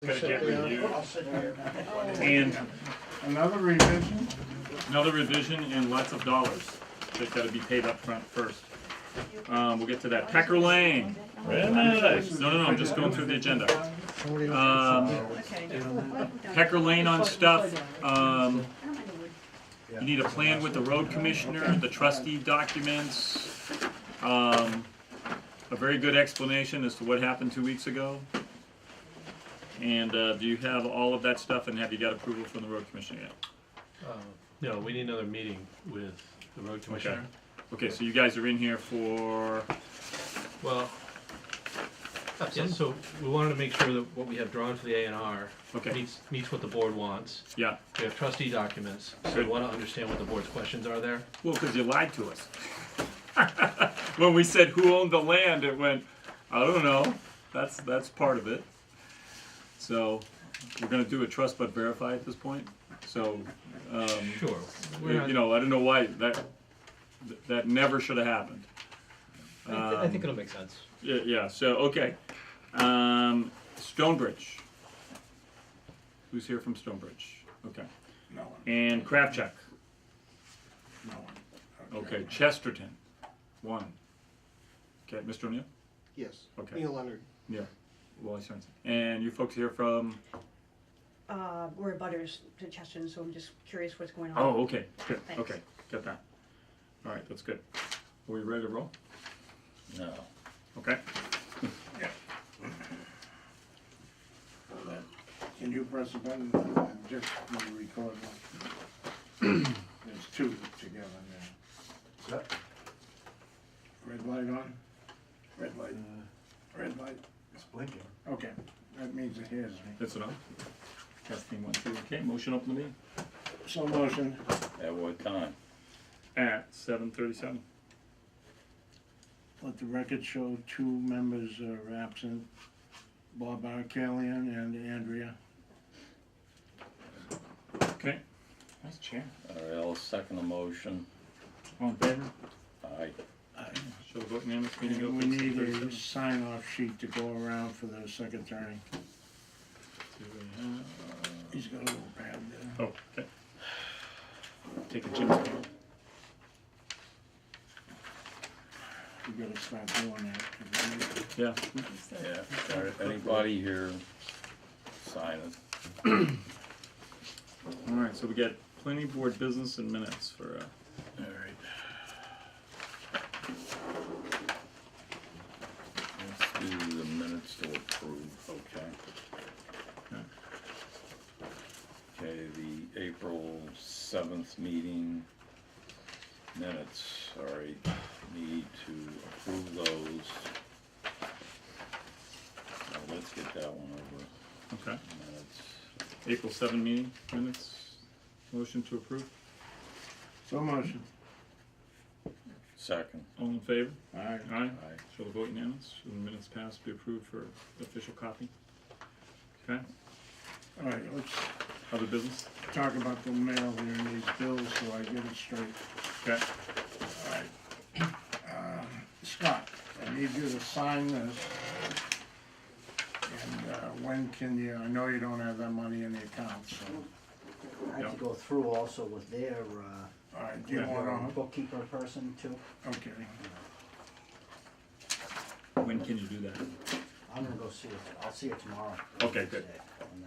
gotta get reviewed. I'll sit here. And Another revision? another revision and lots of dollars that gotta be paid up front first. We'll get to that. Pecker Lane. Very nice. No, I'm just going through the agenda. Okay. Pecker Lane on stuff. You need a plan with the road commissioner, the trustee documents, a very good explanation as to what happened 2 weeks ago. And do you have all of that stuff, and have you got approval from the road commissioner yet? No, we need another meeting with the road commissioner. Okay, so you guys are in here for, Well, yeah, so we wanted to make sure that what we have drawn for the A&R okay, meets what the board wants. yeah, We have trustee documents, so we Good. want to understand what the board's questions are there. well, because you lied to us. When we said who owned the land, it went, I don't know, that's part of it. So, we're gonna do a trust but verify at this point, so, Sure. We're you not- know, I don't know why, that never should have happened. I think it'll make sense. Yeah, so, okay. Stonebridge. Who's here from Stonebridge? Okay. No one, And Crabcheck. no one. Okay, Chesterton. One. Okay, Mr. O'Neill? Yes. Okay. Neil Leonard. Yeah. Wally Swenson. And you folks here from, We're butters to Cheston, so I'm just curious what's going on. oh, okay, good, Thanks. okay, got that. All right, that's good. Are we ready to roll? No. Okay. Can you press the button, just let me record one? There's two together there. Red light on? Red light. Red light. It's blinking. Okay, that means it hears me. That's enough. Testing 1, 2, okay, motion open the meeting. So motion. At what time? At 7:37. Let the record show 2 members are absent, Bob Arkalian and Andrea. Okay. Nice chair. All right, I'll second the motion. All in favor? Aye. Show the vote unanimous, meeting And open. we need a 7:37. sign-off sheet to go around for the secretary. He's got a little pad there. Oh, okay. Take a Jim's pen. We gotta start doing that. Yeah. Yeah, all right, anybody here sign it? All right, so we got planning board business and minutes for, All right. Let's do the minutes to approve, okay? Okay, the April 7th meeting minutes, all right, need to approve those. Now, let's get that one over, okay. minutes. April 7 meeting minutes. Motion to approve. So motion. Second, All in favor? Alright. Aye. aye. Show the vote unanimous. Show the minutes passed, be approved for official copy. Okay, Alright, let's other business? talk about the mail here and these bills so I get it straight. Okay. Alright. Scott, I need you to sign this. And when can you, I know you don't have that money in the account, so. I have to go through also with their, Alright, do you wanna, bookkeeper person too. okay. When can you do that? I'm gonna go see it, I'll see it tomorrow. Okay, good.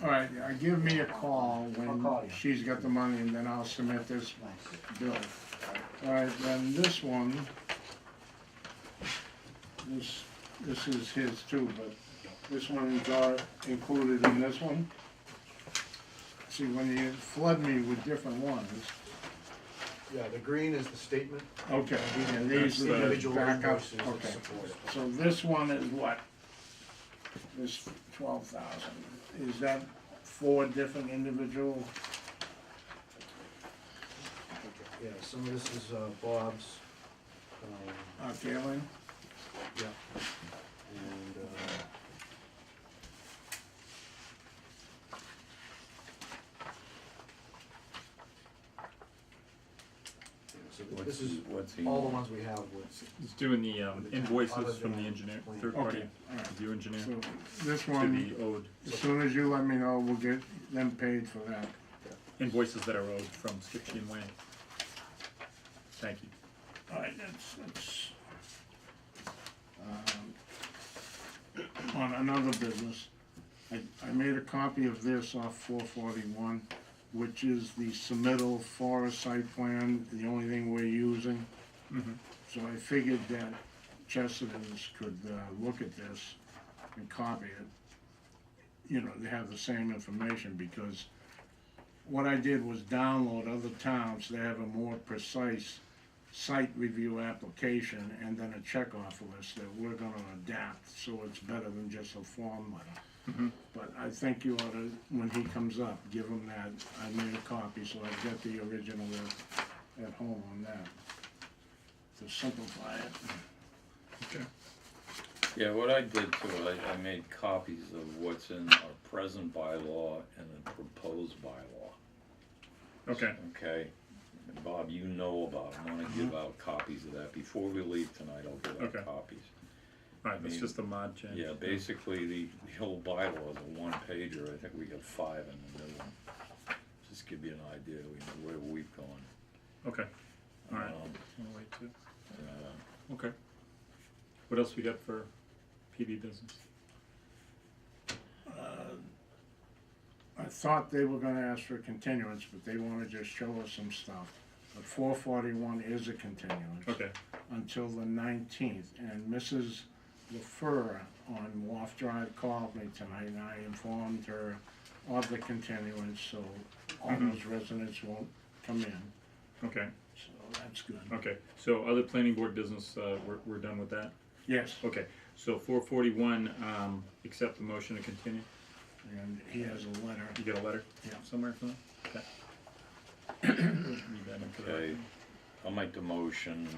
Alright, give me a call I'll call when you. she's got the money and then I'll submit this Nice. bill. Alright, then this one, this is his too, but this one's included in this one. See, when you flood me with different ones, Yeah, the green is the statement. okay, and these are the Individual backup, invoices that okay. support it. So this one is what? This 12,000, is that 4 different individual? Yeah, some of this is Bob's, Galen? yeah, and, so this is, What's he? all the ones we have would. He's doing the Other invoices from the than engineer, plan. third party Okay, all right. review engineer So this to one, be owed, as soon as you let me know, we'll get them paid for that. invoices that are owed from Skip Sheehan Way. Thank you. All right, that's, on another business, I made a copy of this off 441, which is the submittal forest site plan, the only thing we're using. Mhm. So I figured that Chesterton's could, look at this and copy it. You know, they have the same information, because what I did was download other towns, they have a more precise site review application and then a checkoff list that we're gonna adapt, so it's better than just a form letter. Mhm. But I think you ought to, when he comes up, give him that, I made a copy, so I've got the original at home on that, to simplify it. Okay. Yeah, what I did too, I made copies of what's in our present bylaw and the proposed bylaw. Okay, Okay, and Bob, you know about, I'm gonna give out copies of that, before we leave tonight, I'll give out Okay. copies. alright, that's mean, just a mod change. Yeah, basically, the whole bylaw is a one pager, I think we got 5 in the new one. Just give you an idea, we know where we've gone. Okay, alright, Um, wanna wait too, uh, okay. What else we got for PB business? I thought they were gonna ask for a continuance, but they wanna just show us some stuff. But 441 is a continuance. Okay, Until the 19th, and Mrs. LaFur on Wharf Drive called me tonight, and I informed her of the continuance, so all Mhm. those residents won't come in, okay, so that's good. okay, so other planning board business, we're done with that? Yes, Okay, so 441, accept the motion to continue, and he has a letter. you get a letter Yeah. somewhere from them? Okay. Read that into the Okay, record. I'll make the motion.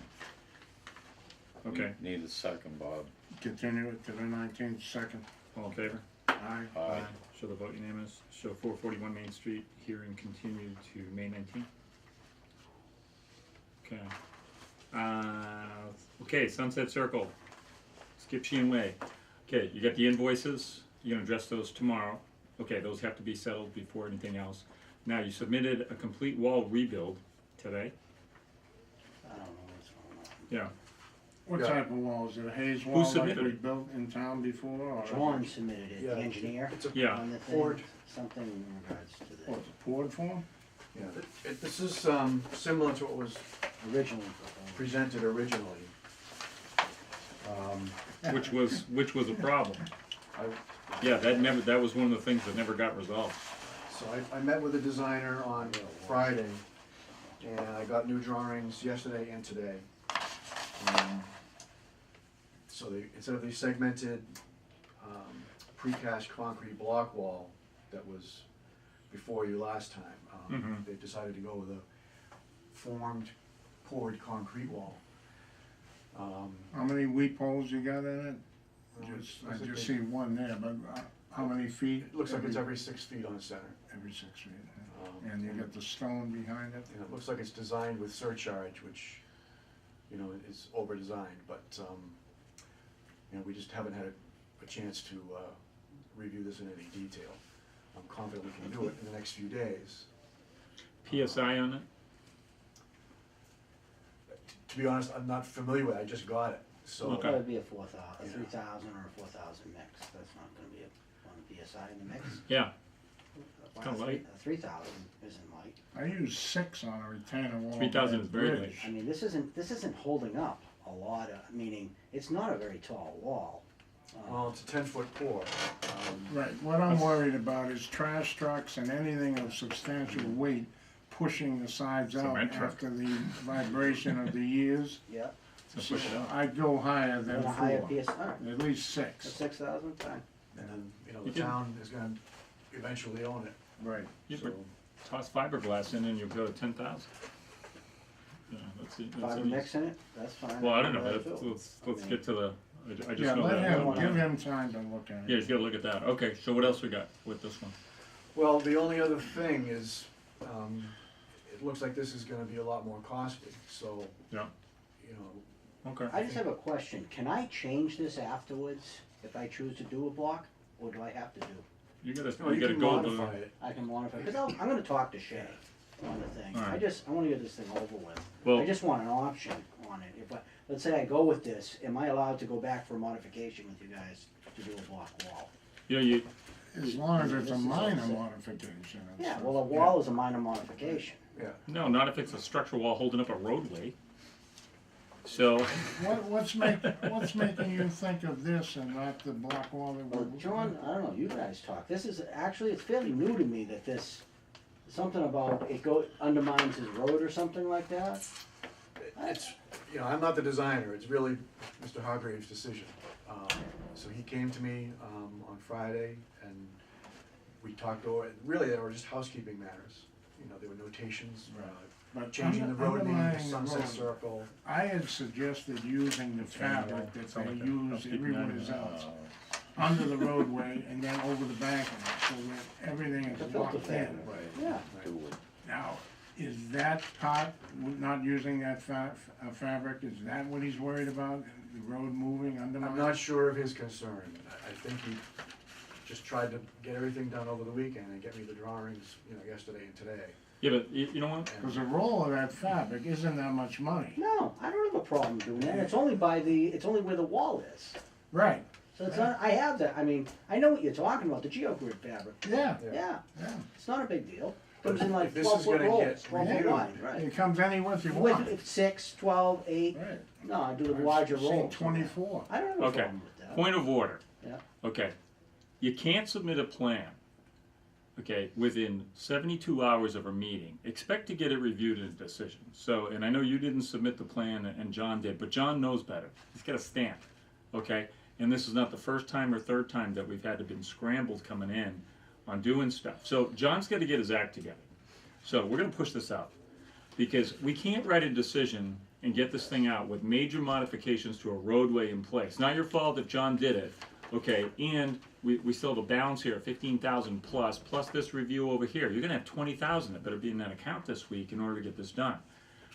Okay, Need a second, Bob. Continue it to the 19th, second. all in favor? Aye. Aye. Show the vote unanimous. Show 441 Main Street hearing continued to May 19th. Okay. Okay, Sunset Circle, Skip Sheehan Way. Okay, you got the invoices, you're gonna address those tomorrow. Okay, those have to be settled before anything else. Now, you submitted a complete wall rebuild today. I don't know what's going on. Yeah, What Yeah. type of wall, is it a haze wall like submitted we it? built in town before, or? John submitted it, Yeah, the engineer, It's a, yeah, on the Poured. thing, something in regards to Oh, the it's a poured form? yeah, this is, similar to what was original proposal. presented originally. which was a problem. I, Yeah, that was one of the things that never got resolved. So I met with the designer on Friday, and I got new drawings yesterday and today. So instead of the segmented, precast concrete block wall that was before you last time, Mhm. they decided to go with a formed poured concrete wall. How many weep holes you got in it? I Looks like just they- see one there, but how many feet? It looks like it's every 6 feet on the center. Every 6 feet. Um, And you got the stone behind it? And it looks like it's designed with surcharge, which, you know, is over-designed, but, you know, we just haven't had a chance to, review this in any detail. I'm confident we can do it in the next few days. PSI on it? To be honest, I'm not familiar with it, I just got it, so. Okay. That would be a 4,000, a Yeah. 3,000 or a 4,000 mix, that's not gonna be one PSI in the mix. Yeah, Wow, kinda light. A 3,000 isn't light. I use 6 on a retainer wall. 3,000 at is very bridge. I mean, this isn't holding up a lot of, meaning, it's not a very tall wall. Well, it's a 10-foot pour. Right, what I'm worried about is trash trucks and anything of substantial weight pushing the sides out Cement truck. after the vibration of the years. Yeah, So push it up. I'd go higher than and a higher 4, PSI, at least 6. 6,000, fine. And then, you know, You the can- town is gonna eventually own it, Right. Yeah, so. but toss fiberglass in and you'll go to 10,000. Yeah, that's it. That's Fiber it. mix in it, that's fine. Well, I don't know, That's let's, cool. let's get to the, I just Yeah, know let that. him, one. give him time to look at it. Yeah, he's gotta look at that. Okay, so what else we got with this one? Well, the only other thing is, it looks like this is gonna be a lot more costly, so. Yeah. you know, Okay. I just have a question. Can I change this afterwards if I choose to do a block, or do I have to do? You gotta, no, you you gotta can go. modify it. I can modify, because I'm gonna talk to Shay on the thing. All right. I wanna get this thing over with. Well- I just want an option on it. If I, let's say I go with this, am I allowed to go back for a modification with you guys to do a block wall? You know, you, As long as it's a This is minor upset. modification. and Yeah, stuff. well, a wall is a minor modification. Yeah. no, not if it's a structural wall holding up a roadway. So, What's making you think of this and not the block wall that Well, we're? John, I don't know, you guys talk. This is, actually, it's fairly new to me that this, something about it undermines his road or something like that. It's, you know, I'm not the designer, it's really Mr. Hargrave's decision. So he came to me, on Friday, and we talked over, really, they were just housekeeping matters. You know, there were notations, But changing the road name underlying to the Sunset road, Circle. I had suggested using the fabric that Something they like that. use Housekeeping everywhere items. else, under the roadway and then over the bank, so that everything The is filter locked fan. in. Right. Yeah. Do it. Now, is that part, not using that fabric, is that what he's worried about? The road moving under? I'm not sure of his concern. I think he just tried to get everything done over the weekend and get me the drawings, you know, yesterday and today. yeah, but you know what? Because a roll of that fabric isn't that much money. No, I don't have a problem doing that. It's only it's only where the wall is. Right, So it's not, I have that, I mean, I know what you're talking about, the geogrid fabric. yeah, Yeah, yeah. it's not a big deal. Comes in like If this 12 is foot gonna rolls, get 12 foot reviewed, wide, right? It comes any width you With want. it's 6, 12, 8, Right. no, I do the I've larger seen rolls. 24. I don't have a Okay. problem with that. Point of order. Yeah. Okay, you can't submit a plan, okay, within 72 hours of a meeting. Expect to get it reviewed and a decision. So, and I know you didn't submit the plan and John did, but John knows better. He's got a stamp, okay? And this is not the first time or third time that we've had to been scrambled coming in on doing stuff. So John's got to get his act together. So we're gonna push this out because we can't write a decision and get this thing out with major modifications to a roadway in place. Not your fault if John did it, okay, and we still have a balance here, 15,000 plus this review over here. You're gonna have 20,000 that better be in that account this week in order to get this done.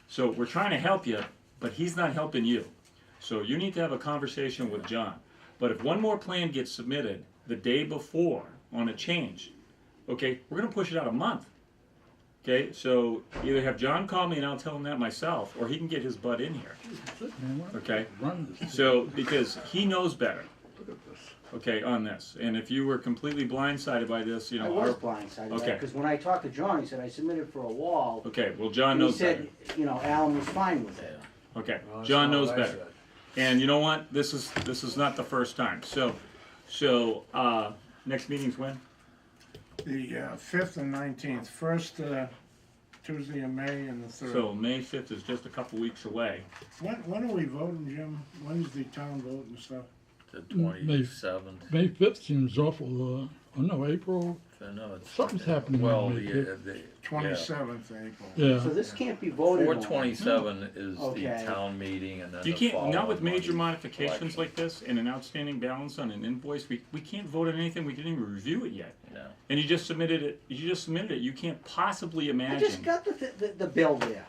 So we're trying to help you, but he's not helping you. So you need to have a conversation with John. But if one more plan gets submitted the day before on a change, okay, we're gonna push it out a month. Okay, so either have John call me and I'll tell him that myself, or he can get his butt in here. Okay, so, because he knows better, okay, on this. And if you were completely blindsided by this, you I know, was our, blindsided, Okay. because when I talked to John, he said, I submitted for a wall. okay, well, John And he knows better. said, you know, Alan was fine with it. Okay, Well, that's John not knows what I better. said. And you know what? This is not the first time. So, next meeting's when? The 5th and 19th, first Tuesday of May and the 3rd. So May 5th is just a couple weeks away. When are we voting, Jim? When's the town vote and stuff? The 27th. May 5th seems awful, oh no, April, No, it's. Something's happening Well, on May the, 27th April. yeah. So this can't be voted on. 4/27 is the Okay. town meeting and then You the can't, not following with major Monday, modifications election. like this and an outstanding balance on an invoice, we can't vote on anything, we didn't even review it yet. No. And you just submitted it, you can't possibly I imagine. just got the bill there.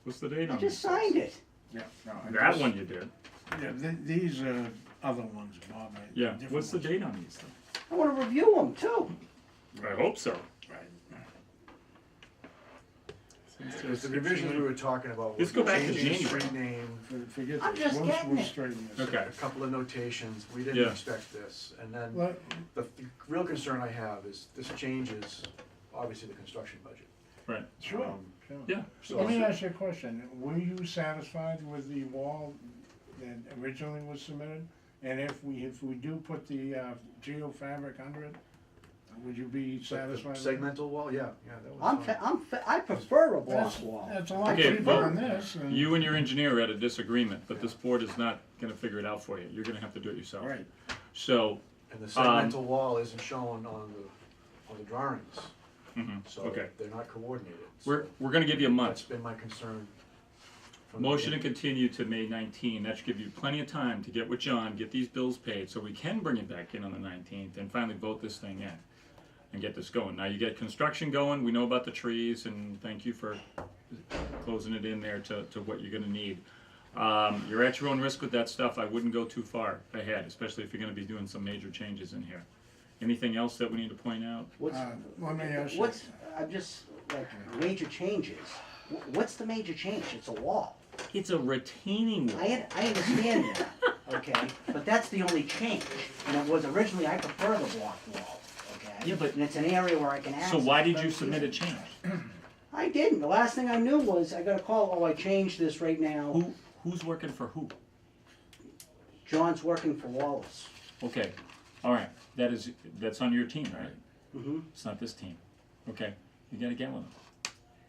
What's the date I on just this? signed it. Yeah, no, I That just- one you did. Yeah, these are other ones, Bob. Yeah, different what's the ones. date on these things? I wanna review them too. I hope so. Right. There's the revisions we were talking about. Let's go back to changing the January. street name, Forget I'm this, just we'll getting it. straighten this. Okay. a couple of notations, we didn't Yeah. expect this, and then Well, the real concern I have is this changes, obviously, the construction budget. Right. sure, Um, sure. Yeah. So, Let me ask you a question. Were you satisfied with the wall that originally was submitted? And if we do put the geofabric under it, would you be the satisfied with it? segmental wall, yeah, that was fine. I prefer a block That's, wall. that's a lot Okay, cheaper well, than this. and- You and your engineer are at a disagreement, but this board is not gonna figure it out for you. You're gonna have to do it yourself. Right. So, And the segmental wall isn't shown on the drawings, so okay. they're not coordinated. we're So gonna give you a month. That's been my concern. from the Motion to beginning. continue to May 19. That should give you plenty of time to get with John, get these bills paid, so we can bring it back in on the 19th and finally vote this thing in. and get this going. Now you get construction going, we know about the trees, and thank you for closing it in there to what you're gonna need. You're at your own risk with that stuff. I wouldn't go too far ahead, especially if you're gonna be doing some major changes in here. Anything else that we need to point out? What's, Let me ask you. what's, I'm just, like, major changes, what's the major change? It's a wall. It's a retaining wall. I understand that, okay, but that's the only change, and it was originally, I prefer the block wall, okay? Yeah, but- And it's an area where I can access. So why did but you submit a change? I didn't, the last thing I knew was, I got a call, oh, I changed this right now. Who's working for who? John's working for Wallace. Okay, all right, that's on your team, right? Mm-hmm. It's not this team. Okay, you gotta get with them.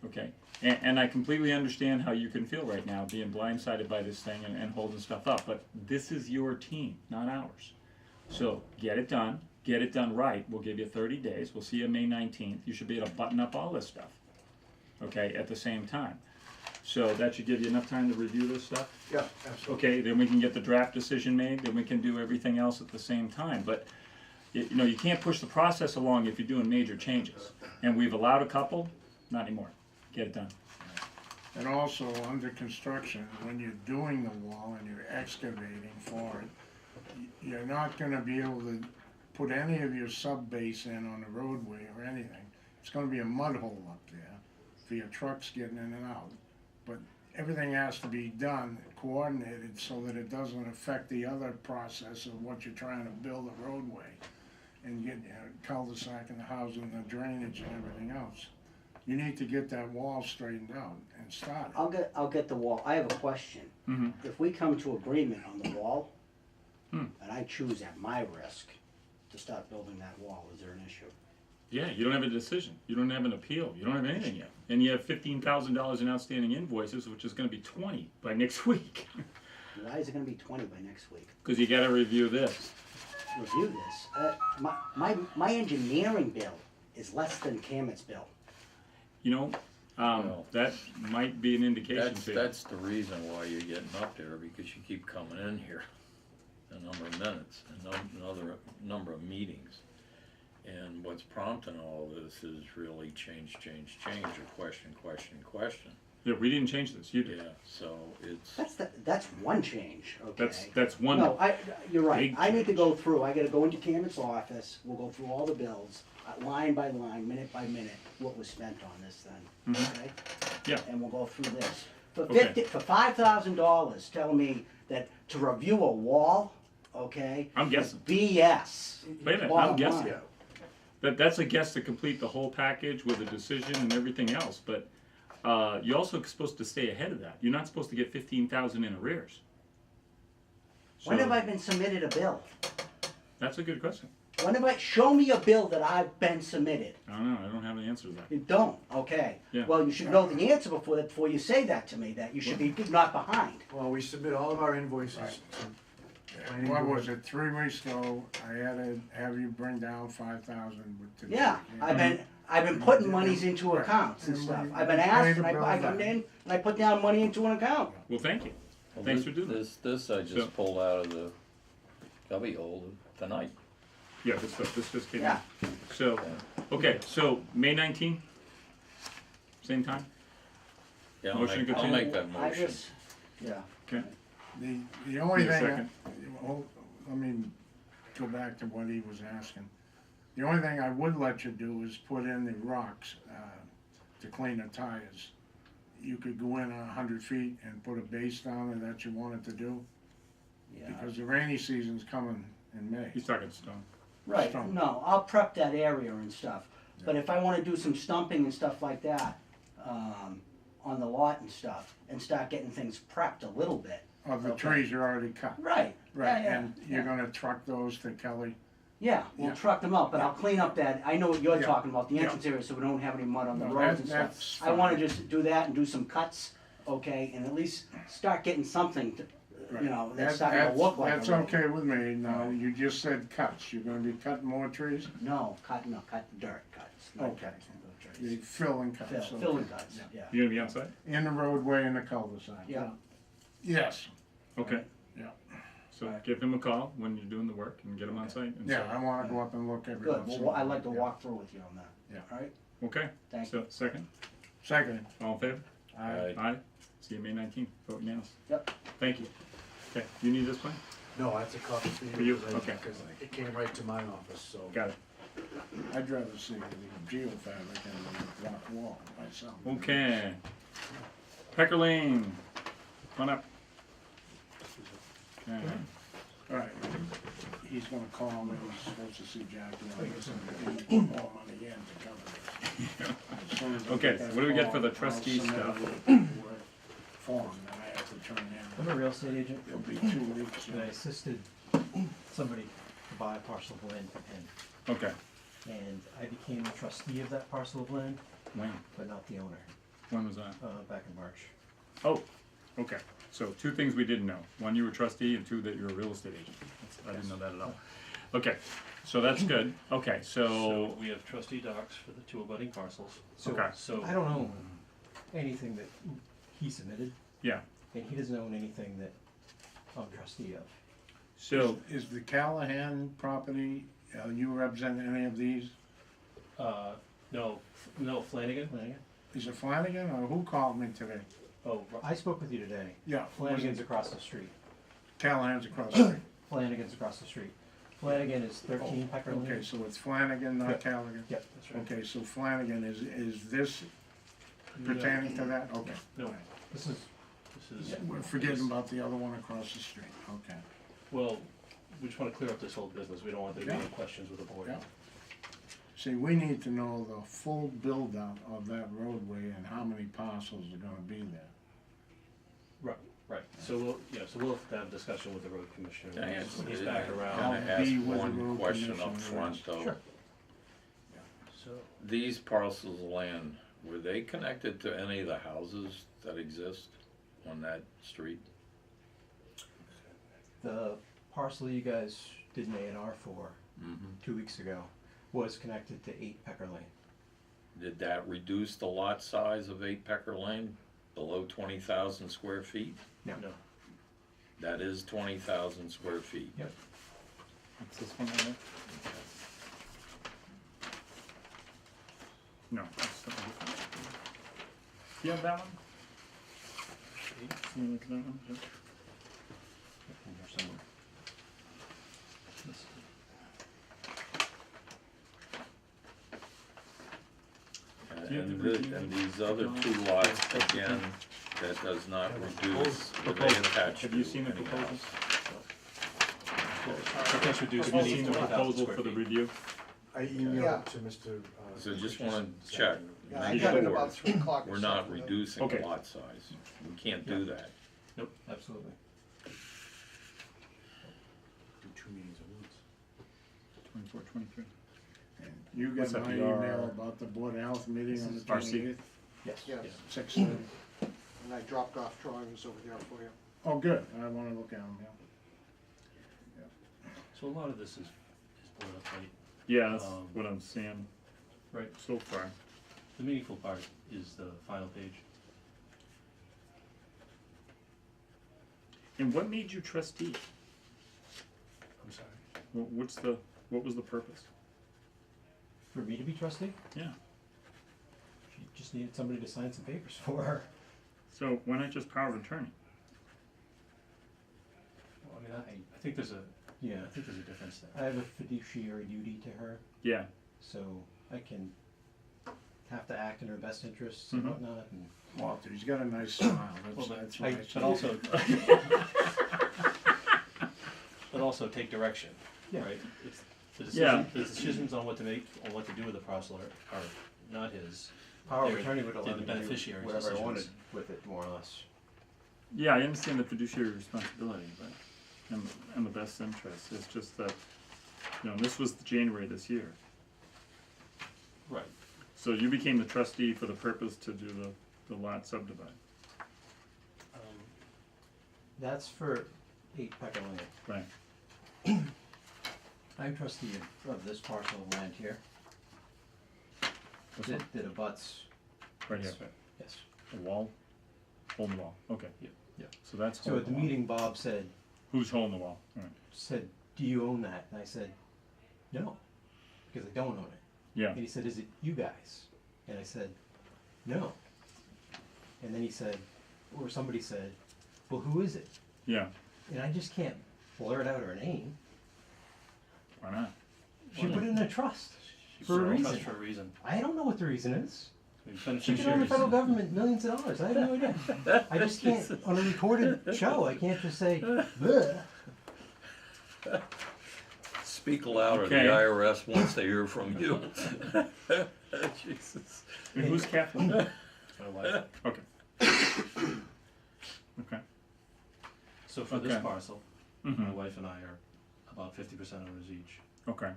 Okay, and I completely understand how you can feel right now, being blindsided by this thing and holding stuff up, but this is your team, not ours. So get it done right. We'll give you 30 days. We'll see you May 19th. You should be able to button up all this stuff, okay, at the same time. So that should give you enough time to review this stuff. Yeah, absolutely. Okay, then we can get the draft decision made, then we can do everything else at the same time, but, you know, you can't push the process along if you're doing major changes. And we've allowed a couple, not anymore. Get it done. And also, under construction, when you're doing the wall and you're excavating for it, you're not gonna be able to put any of your sub-base in on the roadway or anything. It's gonna be a mud hole up there for your trucks getting in and out. But everything has to be done, coordinated, so that it doesn't affect the other process of what you're trying to build a roadway and get a cul-de-sac and the housing, the drainage and everything else. You need to get that wall straightened out and started. I'll get the wall, I have a question. Mhm. If we come to agreement on the wall, Hmm. and I choose at my risk to start building that wall, is there an issue? Yeah, you don't have a decision. You don't have an appeal. You don't have anything yet. And you have $15,000 in outstanding invoices, which is gonna be 20 by next week. Why is it gonna be 20 by next week? Cause you gotta review this. Review this, my engineering bill is less than Camet's bill. You know, Well, that might be an indication to you. That's the reason why you're getting up there, because you keep coming in here a number of minutes, another number of meetings. And what's prompting all this is really change, or question. Yeah, we didn't change this. You did. Yeah, so it's, That's one change, okay? That's one. No, you're right, big I need to go through, I gotta go into Camet's office, we'll go through all the bills, line by line, minute by minute, what was spent on this thing, okay? Yeah. And we'll go through this. For Okay. for $5,000, telling me that to review a wall, okay? I'm guessing. BS. Wait a minute, I'm Bottom guessing. line. That's a guess to complete the whole package with a decision and everything else, but you're also supposed to stay ahead of that. You're not supposed to get 15,000 in arrears. When So, have I been submitted a bill? That's a good question. Show me a bill that I've been submitted. I don't know. I don't have an answer to that. You don't, okay. Yeah. Well, you should know the answer before you say that to me, that you should be not behind. Well, we submit all of our invoices to planning What board. was it, 3 weeks ago, I had to have you bring down 5,000 today. Yeah, I've been putting monies into accounts and And stuff. we- I've been we asked, paid and the bill I come back. in, and I put down money into an account. Well, thank you. well, Thanks for doing that. this I just So- pulled out of the cubbyhole tonight. Yeah, this just came in. Yeah. So, okay, so May 19th, same time? Yeah, Motion to I'll continue? make that I motion. just, yeah. Okay. The only Need a thing, second? let me go back to what he was asking. The only thing I would let you do is put in the rocks, to clean the tires. You could go in 100 feet and put a base down there that you wanted to do, Yeah. because the rainy season's coming in May. He's talking stone. Right, Stump. no, I'll prep that area and stuff, but if I wanna do some stumping and stuff like that, on the lot and stuff, and start getting things prepped a little bit. Of the Okay. trees you already cut. Right, Right, yeah, and you're yeah. gonna truck those to Kelly? Yeah, we'll Yeah. truck them out, but I'll clean up that, I know what you're Yeah. talking about, the Yeah. entrance area, so we don't have any mud on the No, roads and that's stuff. I wanna fine. just do that and do some cuts, okay, and at least start getting something, you know, that's starting to look like a That's road. okay with me, now, you just said cuts, you're gonna be cutting more trees? No, cut dirt cuts, not Okay. cutting the You trees. fill and cuts. Fill okay. and cuts, yeah. You gonna be outside? In the roadway and the cul-de-sac. Yeah. Yes. Okay. Yeah. So Right. give him a call when you're doing the work and get him on site. And Yeah, I wanna go up and look every Good, once in a well, while. I'd like to Yeah. walk through with you on that. Yeah. All right, Okay, thank so you. second, Second, all in favor? I, Aye. See you May 19th. Vote unanimous. Yep. Thank you. Okay, you need this plan? No, that's a copy for you. For you? 'cause I- Okay. 'cause it came right to my office, so. Got it. I'd rather see the geofabric and the rock wall myself. Okay. Pecker Lane. Come on up. Okay. Alright, he's gonna call me, he's supposed to see Jackie, and he's gonna put more money in to cover it. As soon as I Okay, get that what do we get for the call, trustee I'll submit stuff? a little paperwork form that I have to turn I'm in. a real estate agent, It'll be 2 weeks. and I assisted somebody to buy a parcel of land in Penn. Okay. And I became the trustee of that parcel of land, When? but not the owner, When was that? back in March. Oh, okay. So two things we didn't know. One, you were trustee, and two, that you're a real estate agent. I didn't know that at all. Okay, so that's good. Okay, So so, we have trustee docs for the two abutting parcels. So Okay. So I don't own anything that he submitted, yeah. and he doesn't own anything that I'm trustee of. So, Is the Callahan property, you represent any of these? no Flanagan. Flanagan? Is it Flanagan, or who called me today? Oh, I spoke with you today. Yeah, Flanagan's across the street. Callahan's across the street. Flanagan's across the street. Flanagan is 13 Pecker Lane. Okay, so it's Flanagan, not Yep. Callaghan? Yep, that's right. Okay, so Flanagan, is this pertaining to that? Okay. No. This is, This is. We're forgetting about the other one across the street, okay. Well, we just wanna clear up this whole business, we don't want there to be Yeah. any questions with the board. Yeah. See, we need to know the full build-out of that roadway and how many parcels are gonna be there. Right, so we'll have to have a discussion with the road commissioner Can I when ask, he's back around. can I I'll be ask with the one road question up commissioner. front though? Sure. So, These parcels of land, were they connected to any of the houses that exist on that street? the parcel you guys did an A&R for Mm-hmm. 2 weeks ago was connected to 8 Pecker Lane. Did that reduce the lot size of 8 Pecker Lane below 20,000 square feet? No. no, That is 20,000 square feet. Yep. what's this one right there? No. that's something different. Do you have that one? Can you look at that one? Yeah. In here somewhere. Do you have And the thi- original? and these other two lots, again, that does not reduce, were they attached to Have you seen the any proposal? house? that's reduced Have you seen the 20,000 proposal square for the feet. review? I emailed it to Mr. So just Christensen wanna this check. afternoon. Yeah, I Make got it sure about 3 o'clock or We're not something. reducing Okay. the lot size. We can't do that. Nope, absolutely. Do 2 meetings at once. 24, 23. And you What's got that, my the email R- about the Board of Health meeting on the RC? 28th, Yes. Yes, 6:30. and I dropped off drawings over there for you. Oh, good, I wanna look at them, yeah. So a lot of this is boilerplate. Yeah, that's Um, what I'm seeing Right. so far. The meaningful part is the final page. And what made you trustee? I'm sorry. What was the purpose? For me to be trustee, Yeah. she just needed somebody to sign some papers for her. So why not just power of attorney? Well, I mean, I think there's a Yeah. difference there. I have a fiduciary duty to her, Yeah. so I can have to act in her best interests and Mhm. whatnot, and Walter, he's got a nice smile, Well, that's but nice. also, but also take direction, Yeah. right? It's the Yeah. decision, the decisions on what to make or what to do with the parcel are not his. power of They're- attorney would they're allow the me to do beneficiary's whatever I wanted decisions. with it, more or less. Yeah, I understand the fiduciary responsibility, but in the best interest. It's just that, this was January this year. Right. So you became the trustee for the purpose to do the lot subdivide. That's for 8 Pecker Lane. Right. I'm trustee of this parcel of land here, This one? that abuts. Right here. Yes. A wall? Hole in the wall. Okay. Yep. Yeah. So that's So hole at the in wall. meeting, Bob said, Who's holding the wall? All right. said, do you own that? And I said, no, because I don't own it. Yeah, And he said, is it you guys? And I said, no. And then he said, or somebody said, well, who is it? yeah, And I just can't blurt out her name. why not? She put it in a trust She for a put it in reason. trust for a reason. I don't know what the reason is. We've She could owe the beneficiaries. federal government millions of dollars. I have no idea. I just can't, on a recorded show, I can't just say, bleh. Speak louder, the Okay. IRS wants to hear from you. Jesus. And who's Kathleen? My wife. Okay. Okay. So for this Okay. parcel, my Mm-hmm. wife and I are about 50% owners each. Okay.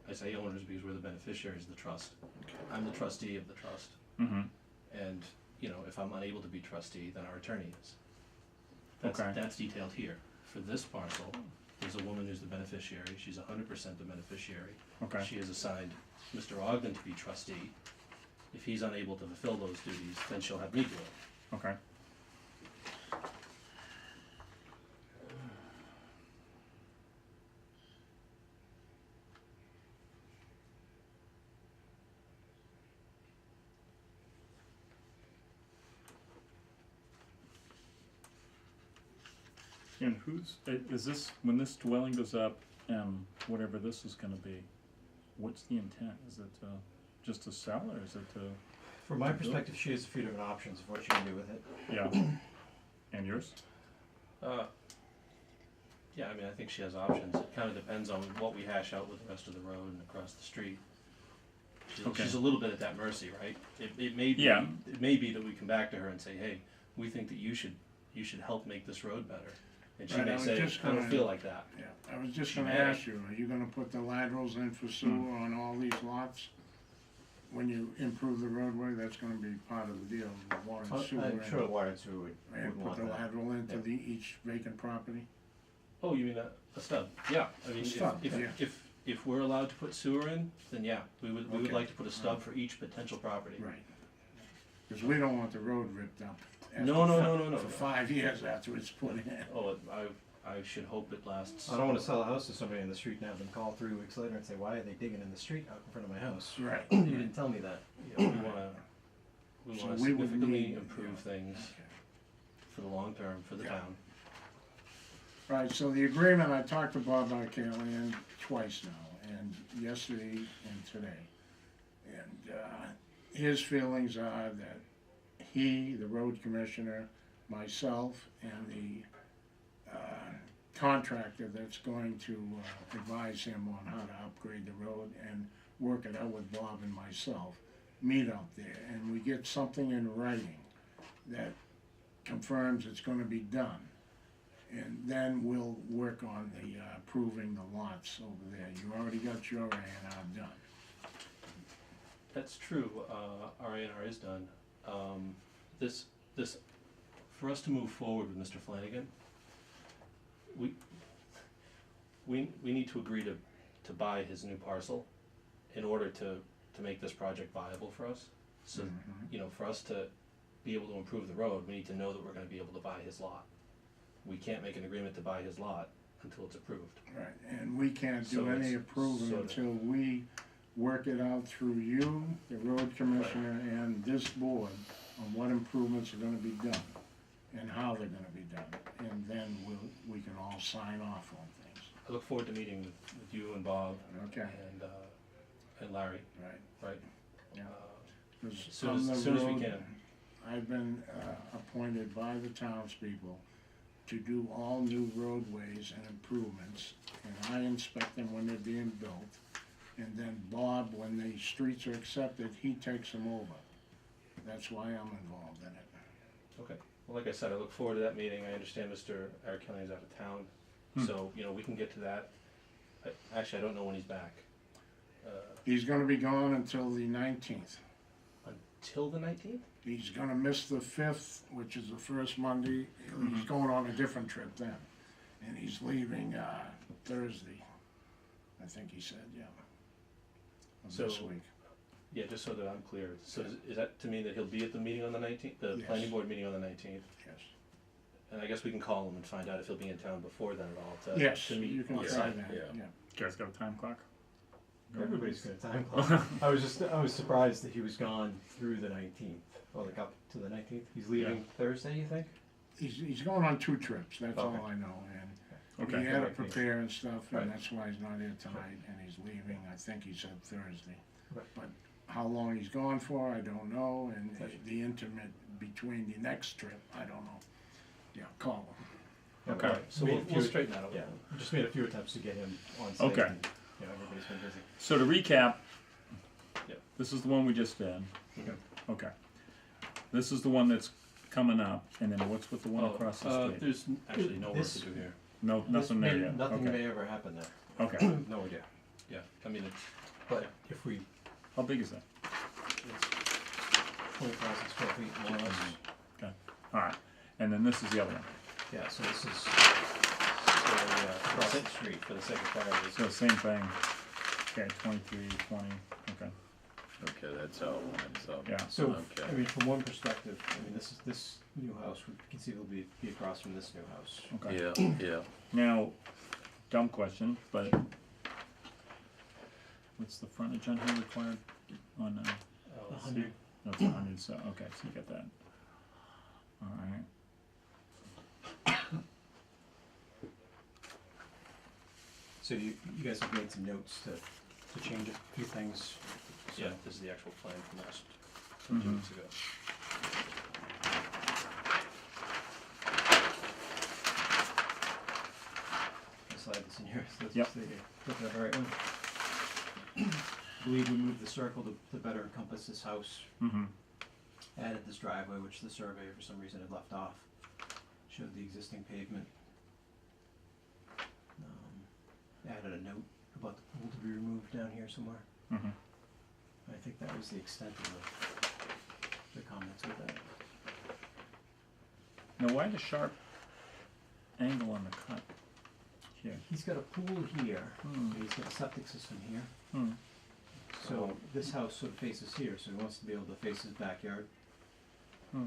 I say owners because we're the beneficiaries of the trust. I'm the trustee of the trust. Mm-hmm. And, you know, if I'm unable to be trustee, then our attorney is. Okay. That's detailed here. For this parcel, there's a woman who's the beneficiary. She's 100% the beneficiary. Okay. She has assigned Mr. Ogden to be trustee. If he's unable to fulfill those duties, then she'll have me do it. Okay. And is this, when this dwelling goes up, whatever this is gonna be, what's the intent? Is it, just to sell, or is it to, From my perspective, she has a few different options of what she can do with it. yeah? And yours? Yeah, I mean, I think she has options. It kind of depends on what we hash out with the rest of the road and across the street. Okay. She's a little bit at that mercy, right? It may be, Yeah. it may be that we come back to her and say, hey, we think that you should help make this road better. And she Right, I may was say, just I don't gonna- feel like that. Yeah, I was just She gonna may. ask you, are you gonna put the laterals in for sewer on all these lots? When you improve the roadway, that's gonna be part of the deal, the water and sewer. I'm sure the water and sewer would And put want the that. lateral into Yeah. each vacant property? Oh, you mean a stub? Yeah, I mean, stub, yeah. if we're allowed to put sewer in, then yeah, we would Okay. like to put a stub for each potential property. Right. Cause we don't want the road ripped up. after No, no, fi- no, no, no. For 5 years after it's put in. Oh, I should hope it lasts. I don't wanna sell a house to somebody in the street and have them call 3 weeks later and say, why are they digging in the street out in front of my house? Right. You didn't tell me that. Yeah, we So wanna we would significantly need- improve yeah. things for the long term, for the Yeah. town. Right, so the agreement, I talked to Bob Arcalian twice now, and yesterday and today. And, his feelings are that he, the road commissioner, myself, and the, contractor that's going to, advise him on how to upgrade the road and work it out with Bob and myself, meet out there, and we get something in writing that confirms it's gonna be done. And then we'll work on the, approving the lots over there. You already got your A&R done. That's true, our A&R is done. This, for us to move forward with Mr. Flanagan, we need to agree to buy his new parcel in order to make this project viable for us. So, you know, for us to be able to improve the road, we need to know that we're gonna be able to buy his lot. We can't make an agreement to buy his lot until it's approved. Right, and we can't do So any it's approving sort of- until we work it out through you, the road commissioner, and this board on what improvements are gonna be done and how they're gonna be done. And then we can all sign off on things. I look forward to meeting with you and Bob Okay, and Larry, right. right? Yeah. Uh, 'Cause As soon on as the soon as we road, can. I've been appointed by the townspeople to do all new roadways and improvements, and I inspect them when they're being built. And then Bob, when the streets are accepted, he takes them over. That's why I'm involved in it. Okay, well, like I said, I look forward to that meeting. I understand Mr. Eric Kelly is out of town, so, you know, we can get to that. Actually, I don't know when he's back. He's gonna be gone until the 19th. Until the 19th? He's gonna miss the 5th, which is the first Monday. He's going on a different trip then. And he's leaving, Thursday, I think he said, yeah. Of this So- week. Yeah, just so that I'm clear. So is that to mean that he'll be at the meeting on the 19th, the Yes. planning board meeting on the 19th? Yes. and I guess we can call him and find out if he'll be in town before then at all to, Yes, to meet you can on try site. that, yeah. yeah. You guys got a time clock? Everybody's got a time clock. I was surprised that he was gone through the 19th, or like up to the 19th. He's leaving Thursday, you think? He's going on 2 trips, that's all Okay. I know, and Okay. he had to prepare and stuff, Right. and that's why he's not here tonight, and he's leaving, I think he said Thursday. Right. But how long he's gone for, I don't know, and Gotcha. the intermittent between the next trip, I don't know. Yeah, call him. Okay. Right. So Made we'll, a we'll few- straighten that out. Yeah, just made a few attempts to get him on site. Okay. And, you know, everybody's been busy. So to recap, Yep. this is the one we just did. Okay. Okay. This is the one that's coming up, and then what's with the one across the street? There's actually no work This- to do here. No, nothing there yet. Nothing Okay. may ever happen there. Okay. No idea. Yeah, I mean, it's, But if we, How big is that? it's 20,000 square feet more or less. Okay. All right. And then this is the other one. Yeah, so this is so, across the street for the sake of clarity. So same thing. Okay, 23, 20. Okay. Okay, that's how it lines up. Yeah. So, Okay. I mean, from one perspective, I mean, this new house would conceivably be across from this new house. Okay. Yeah, yeah. Now, dumb question, but what's the frontage on here required on? Oh, let's 100. see. No, it's 100. So okay, so you get that. All right. So you guys have made some notes to change a few things. Yeah, this is the actual plan from last, from 2 Mhm. weeks ago. I slide this in here, so let's Yep. see, looking at the right one. I believe we moved the circle to better encompass this house. Mm-hmm. Added this driveway, which the surveyor for some reason had left off. Showed the existing pavement. Added a note about the pool to be removed down here somewhere. Mm-hmm. I think that was the extent of the comments with that. Now, why the sharp angle on the cut here? He's got a pool here, Hmm. and he's got a septic system here. Hmm. So this house sort of faces here, so he wants to be able to face his backyard. Hmm.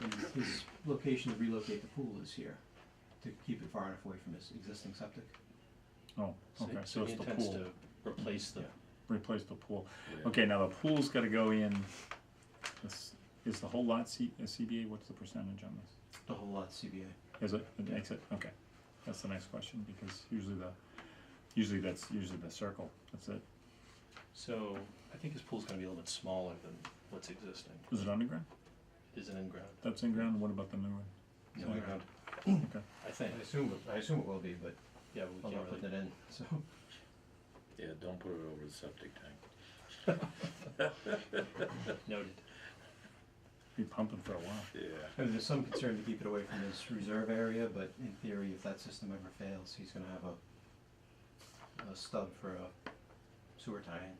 And his location to relocate the pool is here, to keep it far enough away from his existing septic. Oh, okay. So he it's the intends pool. to replace the, Yeah. Replace the pool. Yeah. Okay, now the pool's got to go in. This, is the whole lot CBA? What's the percentage on this? The whole lot CBA. Is it? It makes it okay. That's the next question because usually that's the circle. That's it. so I think his pool's gonna be a little bit smaller than what's existing. Is it underground? It is an in-ground. That's in ground. What about the new one? No Yeah. in-ground, Okay. I think, I assume it will be, but yeah, I'm we not can't putting really. it in, so. Yeah, don't put it over the septic tank. Noted. Be pumping for a while. Yeah. I mean, there's some concern to keep it away from his reserve area, but in theory, if that system ever fails, he's gonna have a stub for a sewer tie-in.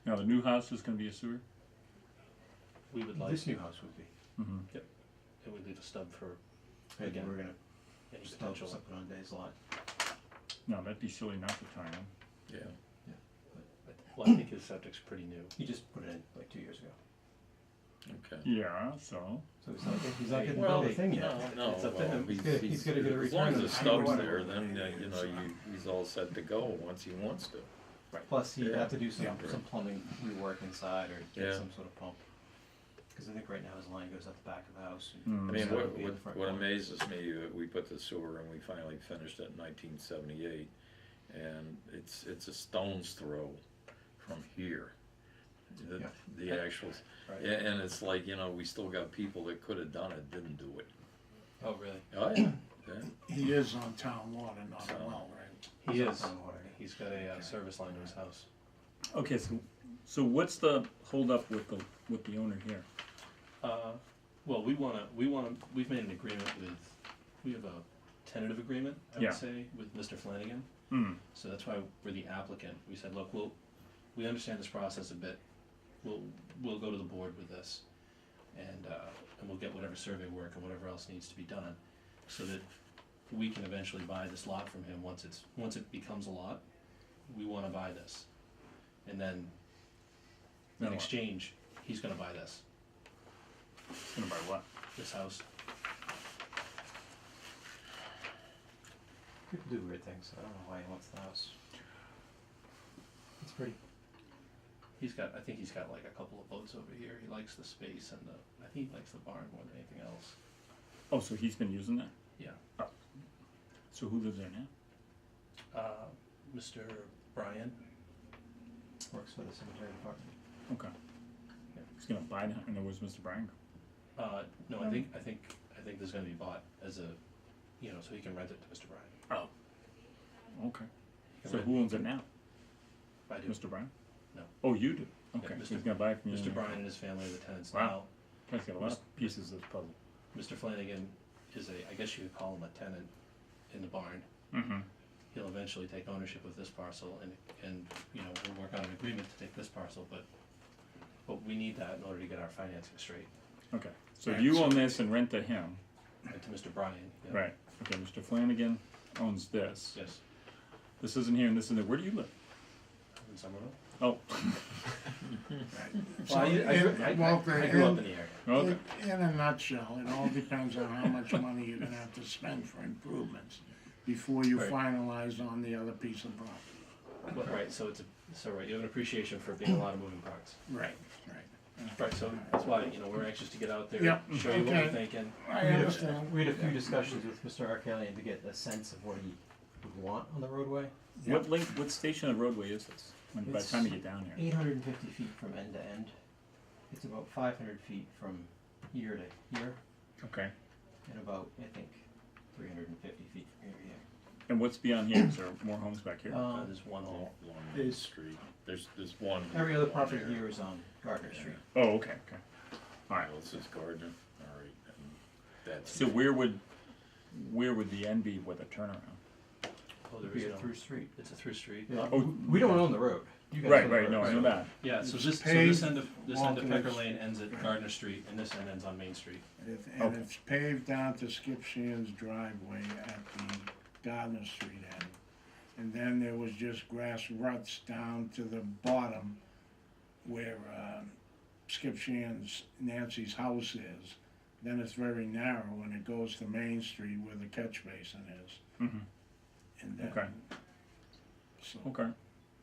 Now the new house is going to be a sewer. We would like, This new house would be, Mm-hmm. it would leave a stub for and Again, we're gonna any stub potential. something on Dave's lot. No, that'd be silly not to tie in. Yeah. Well, I think his septic's pretty new. He just put it in like 2 years ago, Okay. Yeah. So. so he's not getting to Well, build a thing yet. no, It's up to well, him. He's he's, gotta get a as return long as on the his stub's water. there, then, he's all set to go once he wants to. Plus, he'd Yeah. have to do some Yeah. plumbing rework inside or get Yeah. some sort of pump. Cause I think right now his line goes out the back of the house. Mm. And I mean, so it would be in the front what corner. amazes me, we put the sewer and we finally finished it in 1978, and it's a stone's throw from here. The, Yeah. the actual, Right. yeah, and it's like, we still got people that could have done it, didn't do it. Oh, really? Oh, yeah, yeah. He is on town water, not a well, right? He He's is, on water. he's got a service line to his house. Okay. So what's the holdup with the owner here? Well, we've made an agreement we have a tentative agreement, I Yeah. would say, with Mr. Flanagan. Hmm. So that's why we're the applicant. We said, look, we understand this process a bit. We'll go to the board with this, and we'll get whatever survey work and whatever else needs to be done, so that we can eventually buy this lot from him once it becomes a lot. We want to buy this, and then in Then what? exchange, he's going to buy this Gonna buy what? house. People do weird things, I don't know why he wants the house. It's pretty. I think he's got like a couple of boats over here, he likes the space and I think he likes the barn more than anything else. Oh, so he's been using that? Yeah. So who lives there now? Mr. Brian, Works for the cemetery department. Okay. He's gonna buy that, and where's Mr. Bryan? no, I think this is gonna be bought as a, so he can rent it to Mr. Brian. Oh. Okay. He can So rent- who owns it now? I do. Mr. Bryan? No. Oh, you do? Okay, Mr. so he's gonna buy it from you. Mr. Brian and his family are the tenants Wow. now. He's got a lot of pieces of the puzzle. Mr. Flanagan is I guess you could call him a tenant in the barn. Mm-hmm. He'll eventually take ownership of this parcel and we'll work out an agreement to take this parcel, but we need that in order to get our financing straight. Okay, so you own this and rent to him, And to Mr. Brian, right? Okay, Mr. Flanagan owns this. Yes, This isn't here and this isn't there. Where do you live? in Somerville. Oh, So, Well, Walter, I grew up in the area. okay. in a nutshell, it all depends on how much money you're gonna have to spend for improvements before you Right. finalize on the other piece of property. Well, right, so right, you have an appreciation for being a lot of moving parts. Right. Right, so that's why, we're anxious to get out there, Yep, show you what okay. we're thinking. I understand. We had a few discussions with Mr. Arkelian to get a sense of what he would want on the roadway. What station of roadway is this? By the It's time you get down here? 850 feet from end to end. It's about 500 feet from ear to ear, Okay. and about, I think, 350 feet from ear to ear. And what's beyond here? Is there more homes back here? There's one home. Along Is- Main Street, there's one. Every other one property there. here is on Gardner Street. Oh, okay, okay. All right. Well, this is Gardner, all right, and that's. So where would the end be with a turnaround? Oh, there It'd be is a no, through street. it's a through street. Yeah, Oh, we don't own the road. You guys Right, own the right, road. no, I know that. Yeah, so It's this paved, end of Pecker walkways. Lane ends at Gardner Street, and this end ends on Main Street. And Okay. it's paved down to Skip Sheehan's driveway at the Gardner Street end. And then there was just grass ruts down to the bottom where Skip Sheehan's, Nancy's house is. Then it's very narrow and it goes to Main Street where the catch basin is. Mm-hmm. And then, Okay. so, Okay.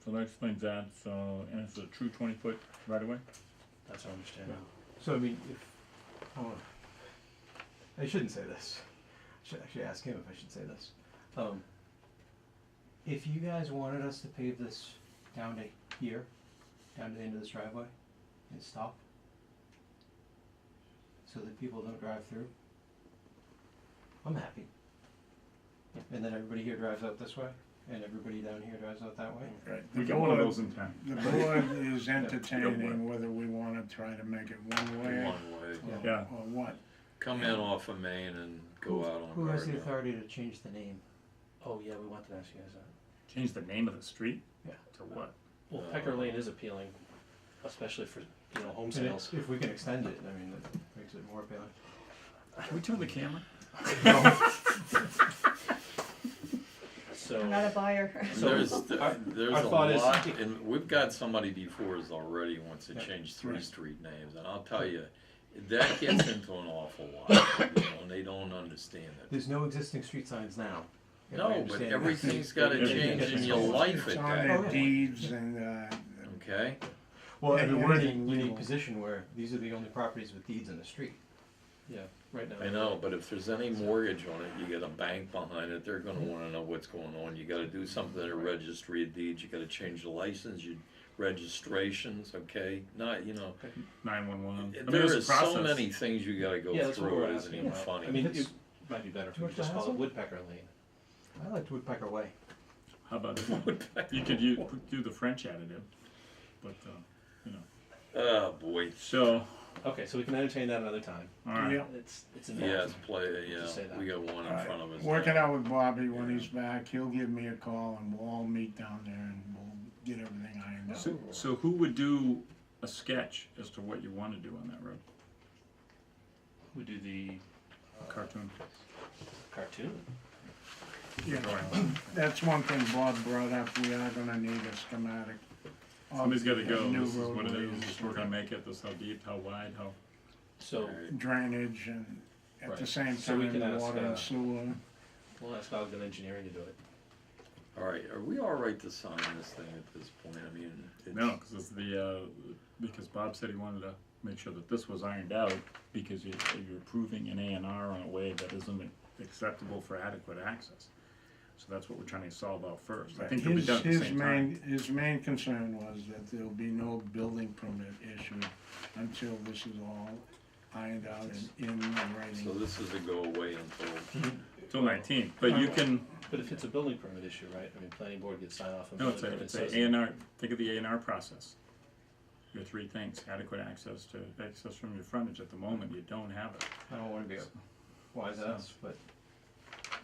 So that explains that. So, and it's a true 20-foot right away? That's our understanding. So I mean, I shouldn't say this. I should actually ask him if I should say this. If you guys wanted us to pave this down to here, down to the end of this driveway, and stop, so that people don't drive through, I'm happy. And then everybody here drives out this way, and everybody down here drives out that way. right. We The got one of board- those in town. The board is entertaining whether we wanna try to make it one way One way, Yeah. or what. come in off of Main and go out on Who has the Gardner. authority to change the name? Oh, yeah, we wanted to ask you guys that. Change the name of the street? Yeah. To what? Well, Pecker Lane is appealing, especially for, home And sales. if we can extend it, I mean, that makes it more appealing. Can we turn the camera? So, I'm not a buyer. So, There's our a thought is- lot, and we've got somebody before us already wants to Yeah. change three street names, and I'll tell you, that gets into an awful lot, and they don't understand it. There's no existing street signs now. if I No, but understand it. everything's gotta Everything change in gets your sold. life It's at on that their point, deeds and, okay? Well, I mean, Yeah, we're in a anything unique legal. position where these are the only properties with deeds in the street. yeah, right now. I know, but if there's any mortgage on it, you get a bank behind it, they're gonna wanna know what's going on, you gotta do something at a registry of deeds, you gotta change the license, your registrations, okay? Not, 911. I mean, there there's a is so process. many things you gotta go Yeah, that's what through, we're it isn't asking even about. funny. I mean, it might be better if Too we much just call it hassle? Woodpecker Lane. I liked Woodpecker Way. How about this? You could do the French additive, but, Oh, boy, So, Okay, so we can entertain that another time. all right. yeah. It's involved. yes, Just say that. we got one in Alright, front of us. work it now. out with Bobby when he's back, he'll give me a call and we'll all meet down there and we'll get everything ironed out. So who would do a sketch as to what you want to do on that road? We do the Cartoon. cartoon. Yeah, that's one thing Bob brought up, we are gonna need a schematic. of Somebody's got to the go. new This is what it roadways, is. We're gonna make it. This is how deep, how wide, how. So Alright. Drainage and at the Right. same So we time, can ask, water and sewer. we'll ask Ogden Engineering to do it. Alright, are we alright to sign this thing at this point? I mean, it's. No, cause it's because Bob said he wanted to make sure that this was ironed out, because you're approving an A and R in a way that isn't acceptable for adequate access. So that's what we're trying to solve out first. I think it'll be done at the same time. His main concern was that there'll be no building permit issued until this is all ironed out and in writing. So this is a go away until, Till 19, but you can, But if it's a building permit issue, right, I mean, planning board gets sign off on no, building it's permit. a A&R, think of the A&R process. Your three things, adequate access from your frontage, at the moment, you don't have it. I don't wanna be a wise ass, but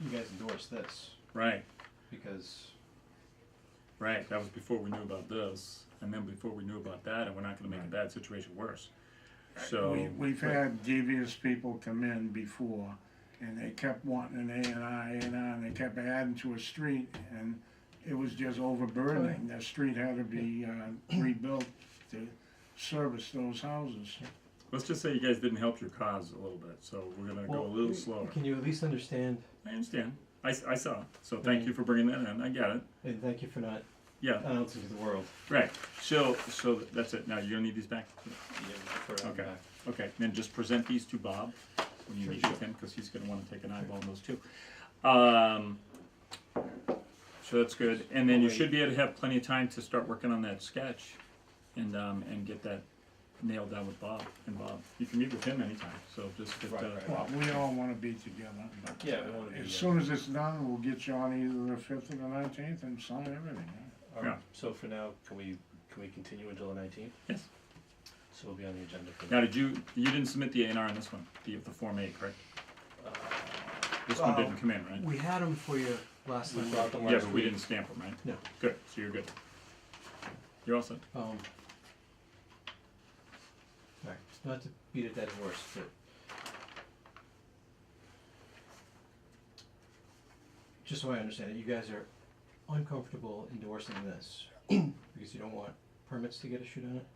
you guys endorsed this Right, because right, that was before we knew about this, and then before we knew about that, and we're not gonna make a bad situation worse. So. We've had devious people come in before, and they kept wanting an A&R, and they kept adding to a street, and it was just overburdening. The street had to be rebuilt to service those houses. Let's just say you guys didn't help your cause a little bit, so we're gonna go a little slower. Can you at least understand, I understand, I saw, so thank you for bringing that in, I get it, and thank you for not yeah, announcing to the world. right, so that's it, now you're gonna need these back? Yeah, for, Okay, okay, then just present these to Bob when you meet with him, cause he's gonna wanna take an eyeball on those too. So that's good, and then you should be able to have plenty of time to start working on that sketch and get that nailed down with Bob, you can meet with him anytime, so just get, Right, right. Well, we all wanna be together, but Yeah, we wanna be. as soon as it's done, we'll get you on either the 5th or the 19th and sign everything. Yeah. So for now, can we continue until the 19th? yes. So we'll be on the agenda for. Now, you didn't submit the A&R on this one, the Form A, correct? Uh, This one didn't come in, right? We had them for you last We time. brought them Yeah, last but we week. didn't stamp them, right? No. Good, so you're good. You're all set. Alright, not to beat a dead horse, but just so I understand it, you guys are uncomfortable endorsing this because you don't want permits to get issued on it?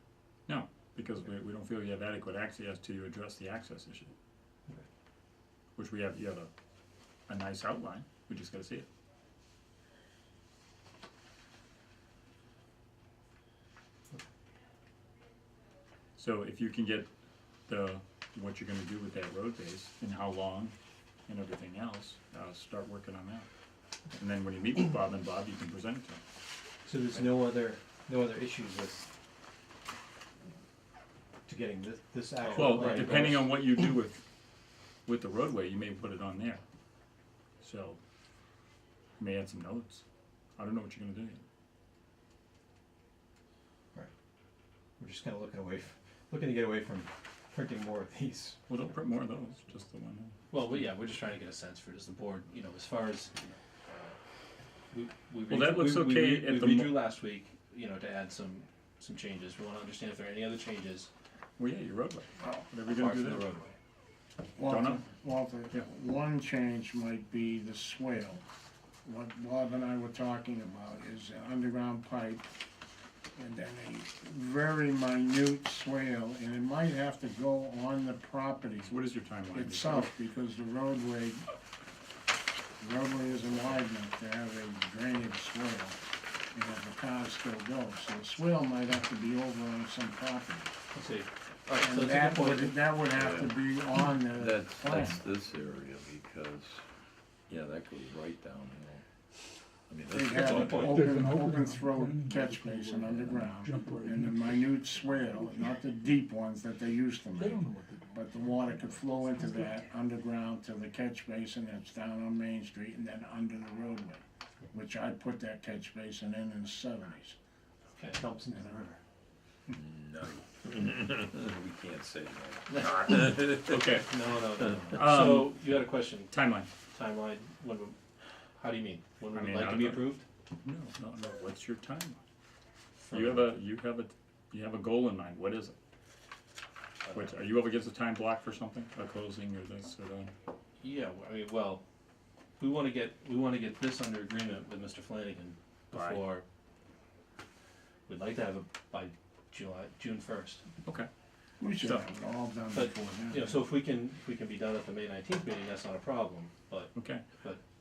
No, because we don't feel you have adequate access to address the access issue. Okay. Which you have a nice outline, we just gotta see it. So if you can get what you're gonna do with that road base and how long and everything else, start working on that. And then when you meet with Bob, you can present it to him. So there's no other issues with to getting this actual Well, plan depending on endorsed? what you do with the roadway, you may put it on there. So, you may add some notes. I don't know what you're gonna do yet. We're just kinda looking to get away from printing more of these. Well, don't print more of those, just the one. Well, we're just trying to get a sense for, does the board, as far as, we Well, that looks okay at the We mo- redrew last week, to add some changes, we wanna understand if there are any other changes Well, yeah, your roadway, whatever you're apart gonna from do the there. roadway. Walter, Yeah. one change might be the swale. What Bob and I were talking about is an underground pipe and then a very minute swale, and it might have to go on the property So what is your timeline? itself, because the roadway isn't wide enough to have a drainage swale, and if the cars still go, so the swale might have to be over on some property. Let's see, alright, so And that's a that good point. would have to be on the plan. that's this area, because, yeah, that goes right downhill. I mean, They this have is an all. open throat catch basin underground, and the minute swale, not the deep ones that they used to make, but the water could flow into that underground to the catch basin that's down on Main Street and then under the roadway, which I put that catch basin in the 70s. Okay. Dumps into the river. No. We can't say that. Okay, No. Um, So, you had a question, timeline. timeline, how do you mean? When I would we mean, like I to don't be know. approved? No, what's your timeline? From- You have a goal in mind, what is it? Which, are you up against a time block for something, a closing or this or that? Yeah, we wanna get this under agreement with Mr. Flanagan Right. before, we'd like to have it by June 1st. Okay, We should So- have it all done But, before then. so if we can be done at the May 19th meeting, that's not a problem, but okay,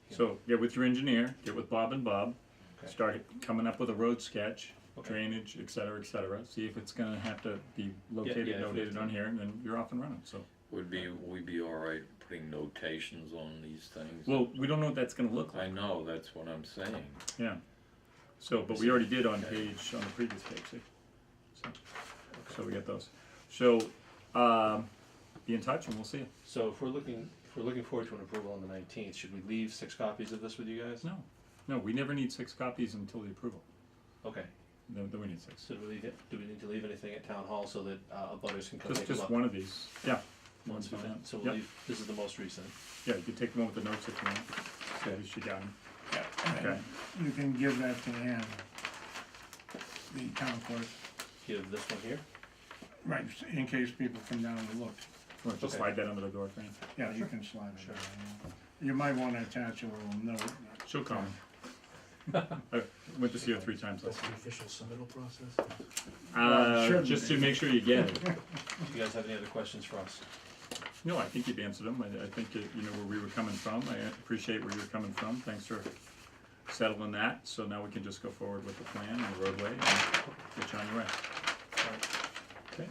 So get with your engineer, get with Bob and Bob, Okay. start coming up with a road sketch, Okay. drainage, et cetera, see if it's gonna have to be located, yeah, if we notated have to. on here, and then you're off and running, so. Would we be all right putting notations on these things? Well, we don't know what that's gonna look I like, know, that's what I'm saying. yeah. So, but we already did on the previous page, see? So we got those. So, be in touch and we'll see you. So if we're looking forward to an approval on the 19th, should we leave 6 copies of this with you guys? No, we never need 6 copies until the approval, Okay, then we need 6. so do we need to leave anything at town hall so that abutters can come take a Just look? one of these, yeah. One's fine. fine, so we'll Yep. leave, this is the most recent. Yeah, you can take the one with the notes if you want. So at least you got them. And Okay. you can give that to Ann, the town clerk, Give this one here? right, in case people come down and look. Or just Okay. slide that under the door thing. Yeah, you can slide it Sure. down. You might wanna attach a little note. She'll come. I went to see her 3 times That's last the official submittal process? week. Just to make sure you get it. Do you guys have any other questions for us? No, I think you've answered them. I think you know where we were coming from. I appreciate where you're coming from. Thanks for settling that. So now we can just go forward with the plan and the roadway and get you on your way. Okay.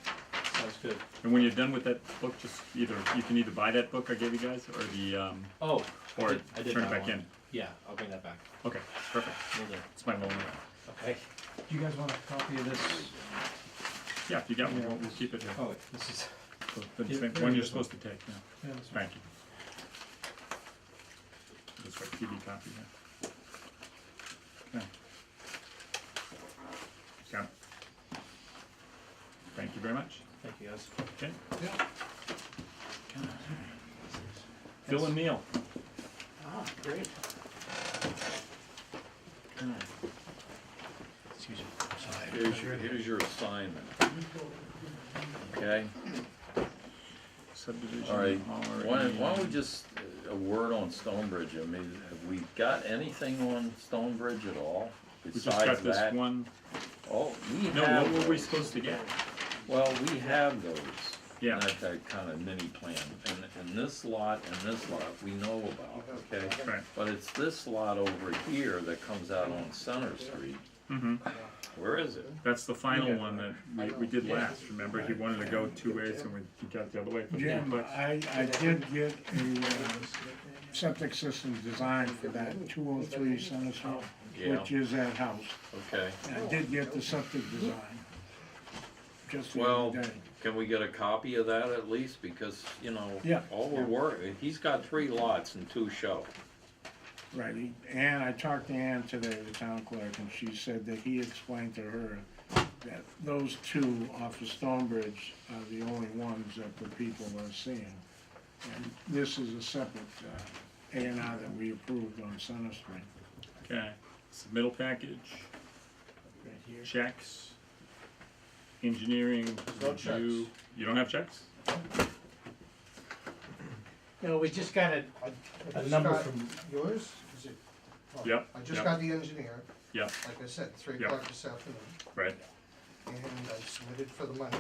Sounds good. And when you're done with that book, just you can either buy that book I gave you guys or Oh, or I did turn it that back one. in. Yeah, I'll bring that back. Okay, perfect. Will do. It's my loan. Okay. Do you guys want a copy of this? Yeah, if you got one, we'll keep it here. Oh, wait, this is, So the Yeah, same there one it you're is. supposed to take, yeah. yeah, this one. Thank you. That's right, TV copy, yeah. Okay. Got it. Thank you very much. Thank you, guys. Okay. Phil and Neil. Ah, great. Excuse me. Here's your assignment. Okay, Subdivision. all right, why already- don't we just, a word on Stonebridge, I mean, have we got anything on Stonebridge at all? We just Besides got this that? one. Oh, we No, have what were we those. supposed to get? Well, we have those. Yeah. That kind of mini plan, and this lot and this lot, we know about, okay? Right. But it's this lot over here that comes out on Center Street. Mm-hmm. Where is it? That's the final one that we did last. Remember, he wanted to go 2 ways and he got it the other way. Jim, I did get a septic system design for that 203 Center Street, Yeah. which is that house. Okay, And I did get the septic design, just the well, other day. can we get a copy of that at least, because, you know, Yeah. all we're working, he's got 3 lots and 2 show. Right, and I talked to Ann today, the town clerk, and she said that he explained to her that those 2 off of Stonebridge are the only ones that the people are seeing. And this is a separate A and R that we approved on Center Street. Okay, submittal package, Right here. checks, engineering No review. checks. You don't have checks? No, we just got a number from yours, is it? oh, Yep, I just yep. got the engineer, Yep, like I said, 3 Yep. o'clock this afternoon, right, and I submitted for the money,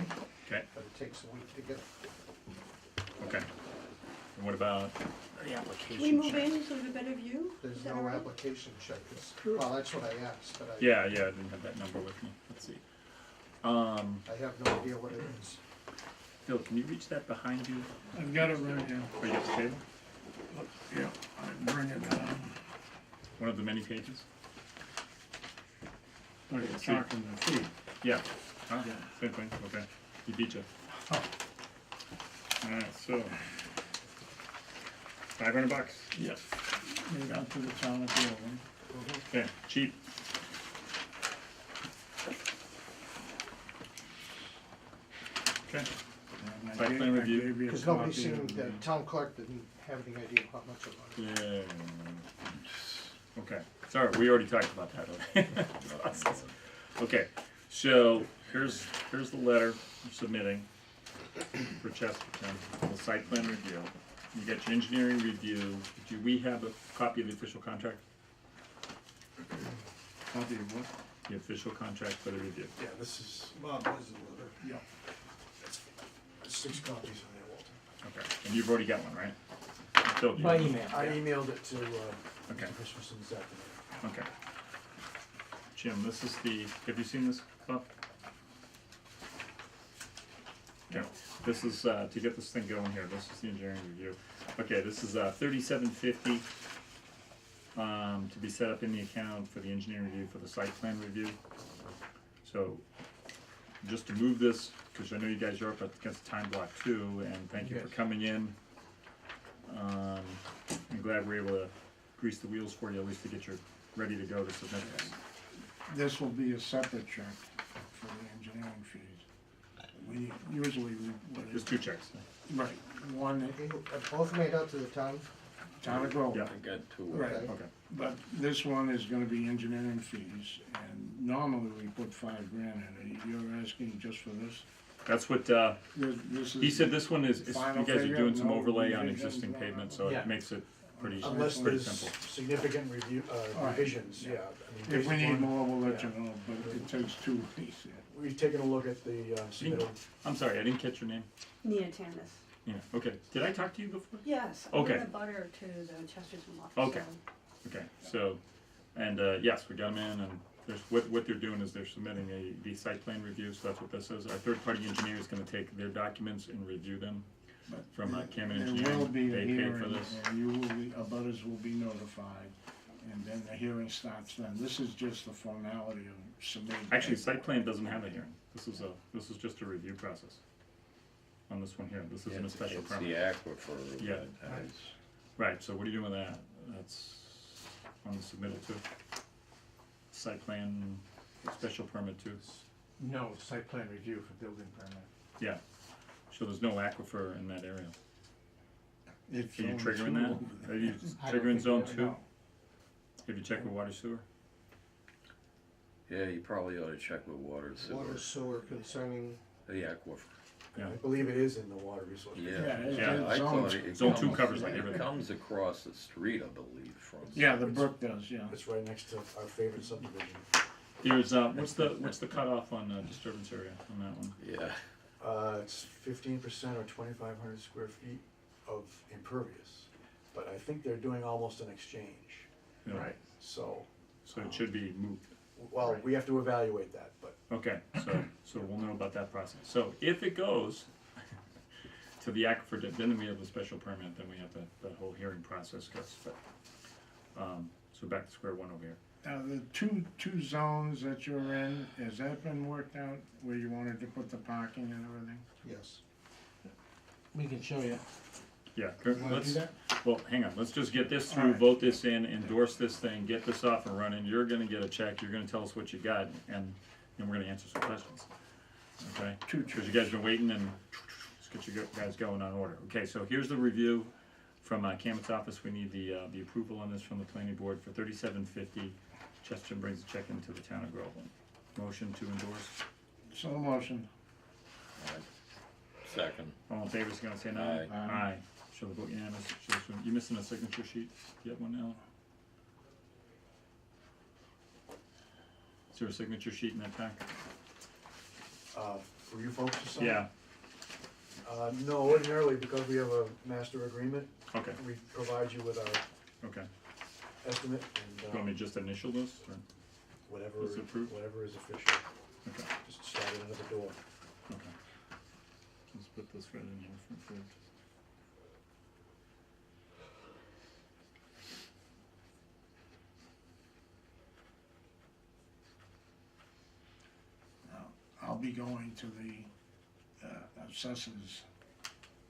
okay, but it takes a week to get it. okay. And what about the Can we application move check? in so we have a better view? There's Is that no all right? application check, well, that's what I asked, but Yeah, I didn't have that number with me. Let's see. I have no idea what it is. Phil, can you reach that behind you? I've got it right here. Or you got the table? Yeah, I bring it down. One of the many pages? Oh, you're talking the feet. Yeah. Huh? Same thing, okay. He beat you. Alright, so. $500. Yes. Made out to the town of Groveland. Okay, cheap. Okay, And I Site gave- plan I review. gave you a Because nobody copy seemed, of the the- town clerk didn't have any idea how much it was. yeah. Okay, sorry, we already talked about that, okay? Okay, so here's the letter I'm submitting for Chesterton, the site plan review. You got your engineering review. Do we have a copy of the official contract? Copy of what? The official contract for the review? Yeah, this is, Bob has the letter. Yeah. there's 6 copies on there, Walter. Okay, and you've already got one, right? Phil, do you By have one? email. I emailed it to Okay. Mr. Christensen this afternoon. Okay. Jim, this is have you seen this, Bob? Okay, this is, to get this thing going here, this is the engineering review. Okay, this is, $37.50, to be set up in the account for the engineering review for the site plan review. So, just to move this, cause I know you guys are up against time block too, and thank you for Yes. coming in. I'm glad we're able to grease the wheels for you, at least to get you ready to go to submit this. This will be a separate check for the engineering fees. We usually, Just two checks. right, one, Both made out to the town? town of Groveland. Yeah. I got two. Right, Okay. but this one is gonna be engineering fees, and normally we put $5,000 in it. You're asking just for this? That's what, This is. he said this one is, you Final guys are figure? doing some No overlay on revisions, existing no, pavement, no. so Yeah. it makes it pretty, Unless pretty there's simple. significant review, All right. revisions, yeah. I mean, If based we need upon- more, we'll let yeah. you know, but it takes 2 weeks. We've taken a look at the submittal. I'm sorry, I didn't catch your name. Nina Tanis. Yeah, okay. Did I talk to you before? Yes, Okay. I'm a butter to the Chesterton lot. Okay. Okay, so, and, yes, we got them in, and there's, what they're doing is they're submitting the site plan review, so that's what this is. Our third-party engineer is gonna take their documents and review them But from, Cameron There will Engineering. be a They paid for hearing, this. and you will be, abutters will be notified, and then the hearing starts then. This is just the formality of submitting. Actually, site plan doesn't have a hearing. This is just a review process on this one here. This isn't a special It's the permit. aquifer. Yeah. that has- Right, so what are you doing with that? That's on the submittal too? Site plan, special permit too? No, site plan review for building permit. Yeah, so there's no aquifer in that area. It's Are you zone triggering 2 that? over there. Are you I don't triggering think zone we- 2? no. Have you checked with water sewer? Yeah, you probably ought to check with water sewer, Water sewer concerning, the aquifer. Yeah. I believe it is in the water resource. Yeah, it's Yeah, I zone thought two. it Zone 2 comes- covers like everything. It comes across the street, I believe, from. Yeah, the brook does, yeah. It's right next to our favorite subdivision. There's, what's the cutoff on disturbance area on that one? Yeah, It's 15% or 2,500 square feet of impervious, but I think they're doing almost an exchange, You know, so, So it should be moved. well, we have to evaluate that, but Okay, so we'll know about that process. So if it goes to the aquifer, then we have the special permit, then we have that whole hearing process goes, but, so back to square one over here. Now, the two zones that you're in, has that been worked out, where you wanted to put the parking and everything? yes. We can show you. Yeah, You wanna do let's, that? well, hang on, let's just get this through, Alright. vote this in, endorse this thing, get this off and running. You're gonna get a check, you're gonna tell us what you got, and then we're gonna answer some questions. Okay? Because you guys have been waiting, and let's get you guys going on order. Okay, so here's the review from Camet's office. We need the approval on this from the planning board for $37.50. Chesterton brings the check into the town of Groveland. Motion to endorse. So motion. second. All in favor, is gonna say aye? Aye. Aye. Show the vote unanimous. You missing a signature sheet? You have one now? Is there a signature sheet in that pack? for you folks to sign? Yeah, No, ordinarily, because we have a master agreement, okay, we provide you with our okay. estimate You want and me to just initial this, or, whatever, Is it approved? whatever is official, okay, just slide it under the door. okay. Let's put this right in here for approved. I'll be going to the assessors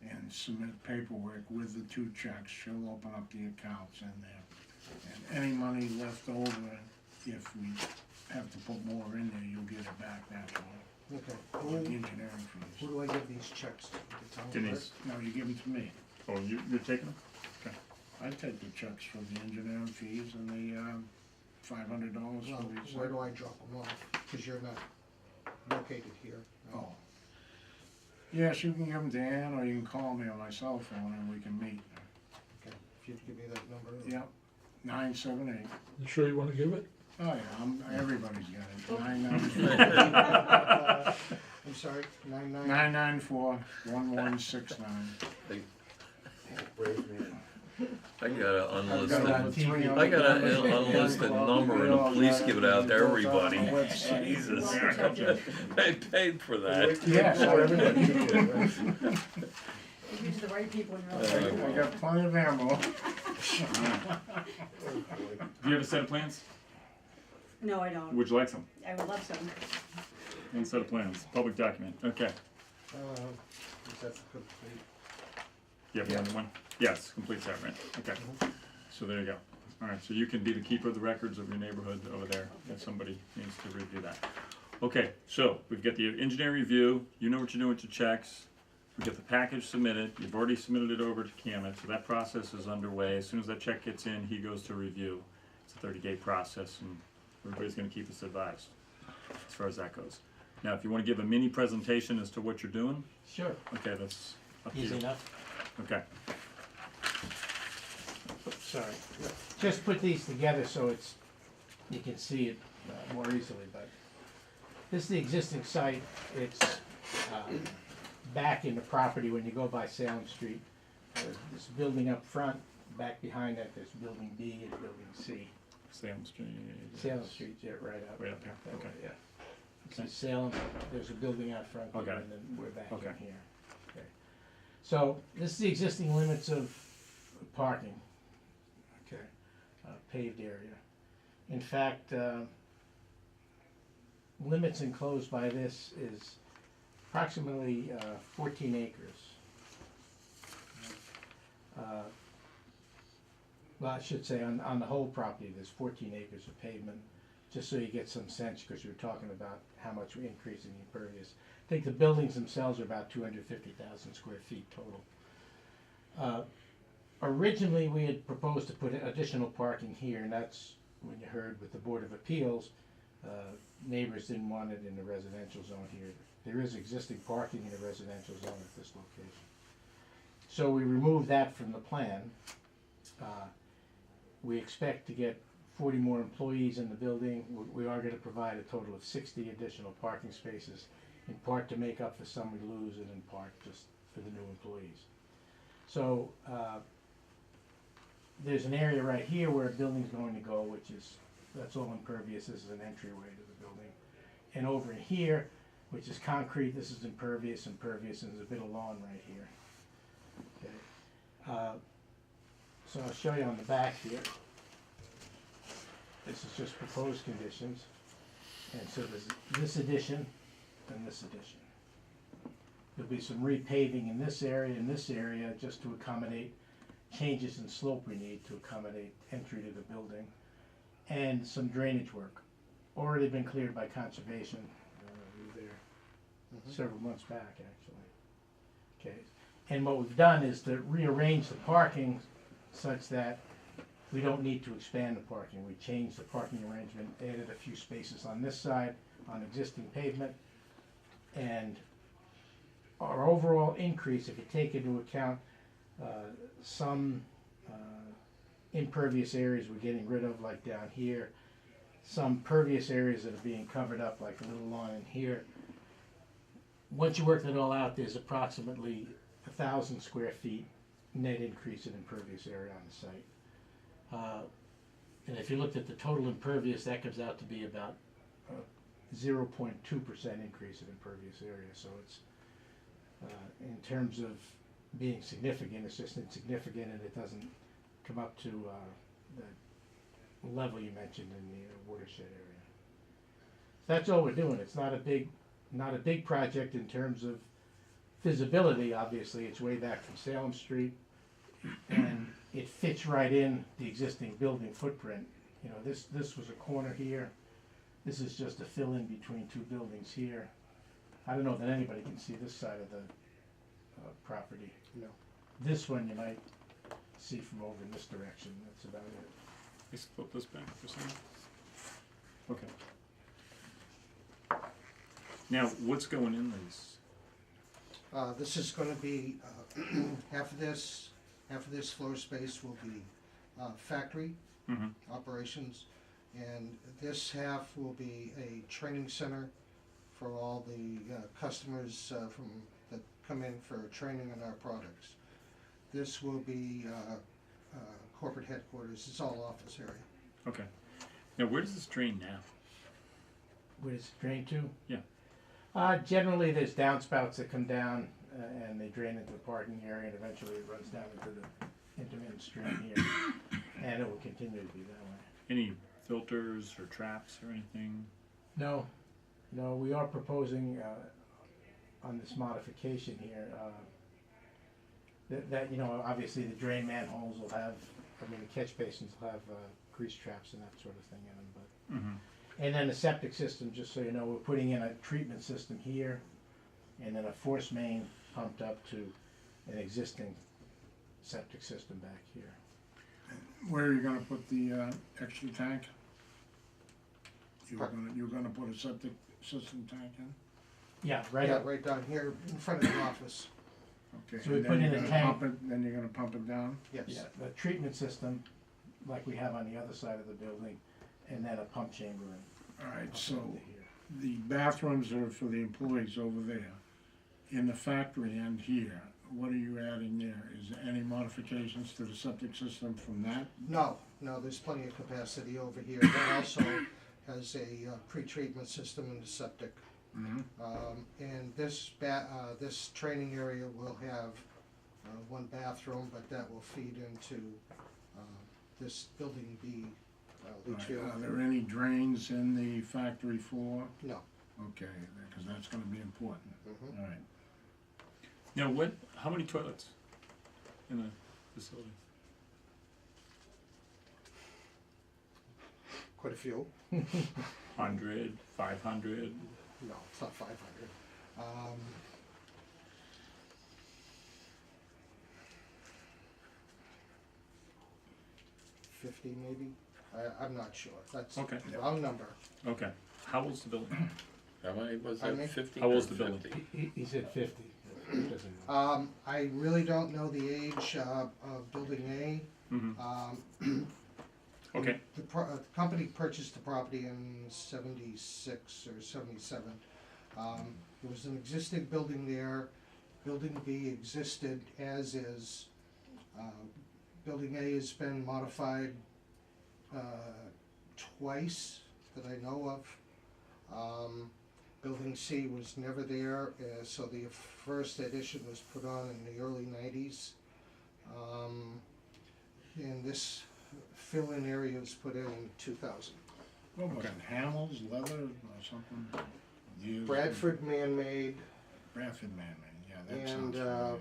and submit paperwork with the two checks. She'll open up the accounts in there. And any money left over, if we have to put more in there, you'll get it back naturally. Okay. For the engineering Who fees. do I give these checks to? The town Denise, No, you give them to me. oh, you're taking them? I take the checks for the engineering fees and the $500 clerk? for Well, these. where do I drop them off? Because you're not located here. right? Oh. Yes, you can give them to Ann, or you can call me on my cell phone and we can meet. Okay, if you'd give me that number. Yep, 978. You sure you wanna give it? Oh, yeah, everybody's got it. 994 I'm sorry, 99? 994 1169. Brave man. I got an I've unlisted, got over 300 I got an members. unlisted number and the police give it out to everybody. Jesus, they paid for that. Yeah, so everybody should get it, right? You use the right people in your Uh, I got plenty of ammo. Do you have a set of plans? No, I don't. Would you like some? I would love some. One set of plans, public document, okay. Is that complete? You have one? Yes, complete set, right, okay. So there you go. Alright, so you can be the keeper of the records of your neighborhood over there, if somebody needs to review that. Okay, so, we've got the engineer review, you know what you're doing with your checks. We get the package submitted, you've already submitted it over to Camet, so that process is underway. As soon as that check gets in, he goes to review. It's a 30-day process, and everybody's gonna keep us advised as far as that goes. Now, if you wanna give a mini presentation as to what you're doing, Sure. okay, that's up to you. Easy enough. Okay, Sorry. Just put these together so it's, you can see it more easily, but this is the existing site. It's back in the property when you go by Salem Street. This building up front, back behind that, there's building B and building C. Salem Street. Salem Street, yeah, right up. Right up here, that okay. way, yeah. This is Salem, there's a building out front Okay. here, and then we're back Okay. in here. Okay. So, this is the existing limits of parking. Okay, paved area. In fact, limits enclosed by this is approximately 14 acres. Well, I should say on the whole property, there's 14 acres of pavement, just so you get some sense, because you were talking about how much we're increasing the impervious. I think the buildings themselves are about 250,000 square feet total. Originally, we had proposed to put additional parking here, and that's when you heard with the Board of Appeals, neighbors didn't want it in the residential zone here. There is existing parking in the residential zone at this location. So we removed that from the plan. We expect to get 40 more employees in the building. We are going to provide a total of 60 additional parking spaces, in part to make up for some we lose, and in part just for the new employees. So there's an area right here where a building's going to go, which is, that's all impervious. This is an entryway to the building. And over here, which is concrete, this is impervious, and there's a bit of lawn right here. Okay. So I'll show you on the back here. This is just proposed conditions. And so there's this addition and this addition. There'll be some repaving in this area, just to accommodate changes in slope we need to accommodate entry to the building. And some drainage work. Already been cleared by conservation. We were there several months back, actually. Okay. And what we've done is to rearrange the parking such that we don't need to expand the parking. We changed the parking arrangement, added a few spaces on this side, on existing pavement, and our overall increase, if you take into account some impervious areas we're getting rid of, like down here, some pervious areas that are being covered up, like a little lawn in here. Once you work that all out, there's approximately 1,000 square feet net increase in impervious area on the site. And if you looked at the total impervious, that comes out to be about 0.2% increase in impervious area. So it's, in terms of being significant, it's just insignificant, and it doesn't come up to the level you mentioned in the watershed area. That's all we're doing. It's not a big project in terms of visibility. Obviously, it's way back from Salem Street, and it fits right in the existing building footprint. You know, this was a corner here. This is just a fill in between two buildings here. I don't know that anybody can see this side of the property. No. This one you might see from over in this direction. That's about it. Let's flip this back for a second. Okay. Now, what's going in these? This is gonna be, half of this floor space will be factory Mm-hmm. operations, and this half will be a training center for all the customers that come in for training on our products. This will be corporate headquarters, it's all office area. Okay. Now, where does this drain now? Where does it drain to? Yeah. Generally, there's downspouts that come down, and they drain into the parking area, and eventually it runs down into the intermittent stream here. And it will continue to be that way. Any filters or traps or anything? No, we are proposing, on this modification here, that, you know, obviously the drain manholes will have, I mean, the catch basins will have, grease traps and that sort of thing in them, but. Mm-hmm. And then the septic system, just so you know, we're putting in a treatment system here, and then a force main pumped up to an existing septic system back here. Where are you gonna put the, extra tank? You're gonna put a septic system tank in? Yeah, right Yeah, up. right down here in front of the office, Okay, So we and put then in you're a gonna tank. pump it, then you're gonna pump it down? yes. Yeah, the treatment system, like we have on the other side of the building, and then a pump chamber and. All right, up so into here. the bathrooms are for the employees over there. In the factory end here, what are you adding there? Is there any modifications to the septic system from that? No, there's plenty of capacity over here. That also has a pre-treatment system in the septic. Mm-hmm. And this training area will have one bathroom, but that will feed into this building B, leach field. Are there any drains in the factory floor? No. Okay, because that's gonna be important. Mhm. All right. Now, how many toilets in the facility? Quite a few. 100, 500? No, it's not 500. 50 maybe? I'm not sure. That's Okay. a round number. Okay. How old's the building? How many was Pardon that, me? 50 How or old's the building? 50? He said 50. He doesn't know. I really don't know the age of Building A. Mm-hmm. Okay. The company purchased the property in 76 or 77. There was an existing building there. Building B existed as is. Building A has been modified twice that I know of. Building C was never there, so the first addition was put on in the early 90s. And this fill-in area was put in 2000. What was it, Hamels, leather, or something? Used- Bradford man-made, Bradford man-made, yeah, that And, sounds familiar.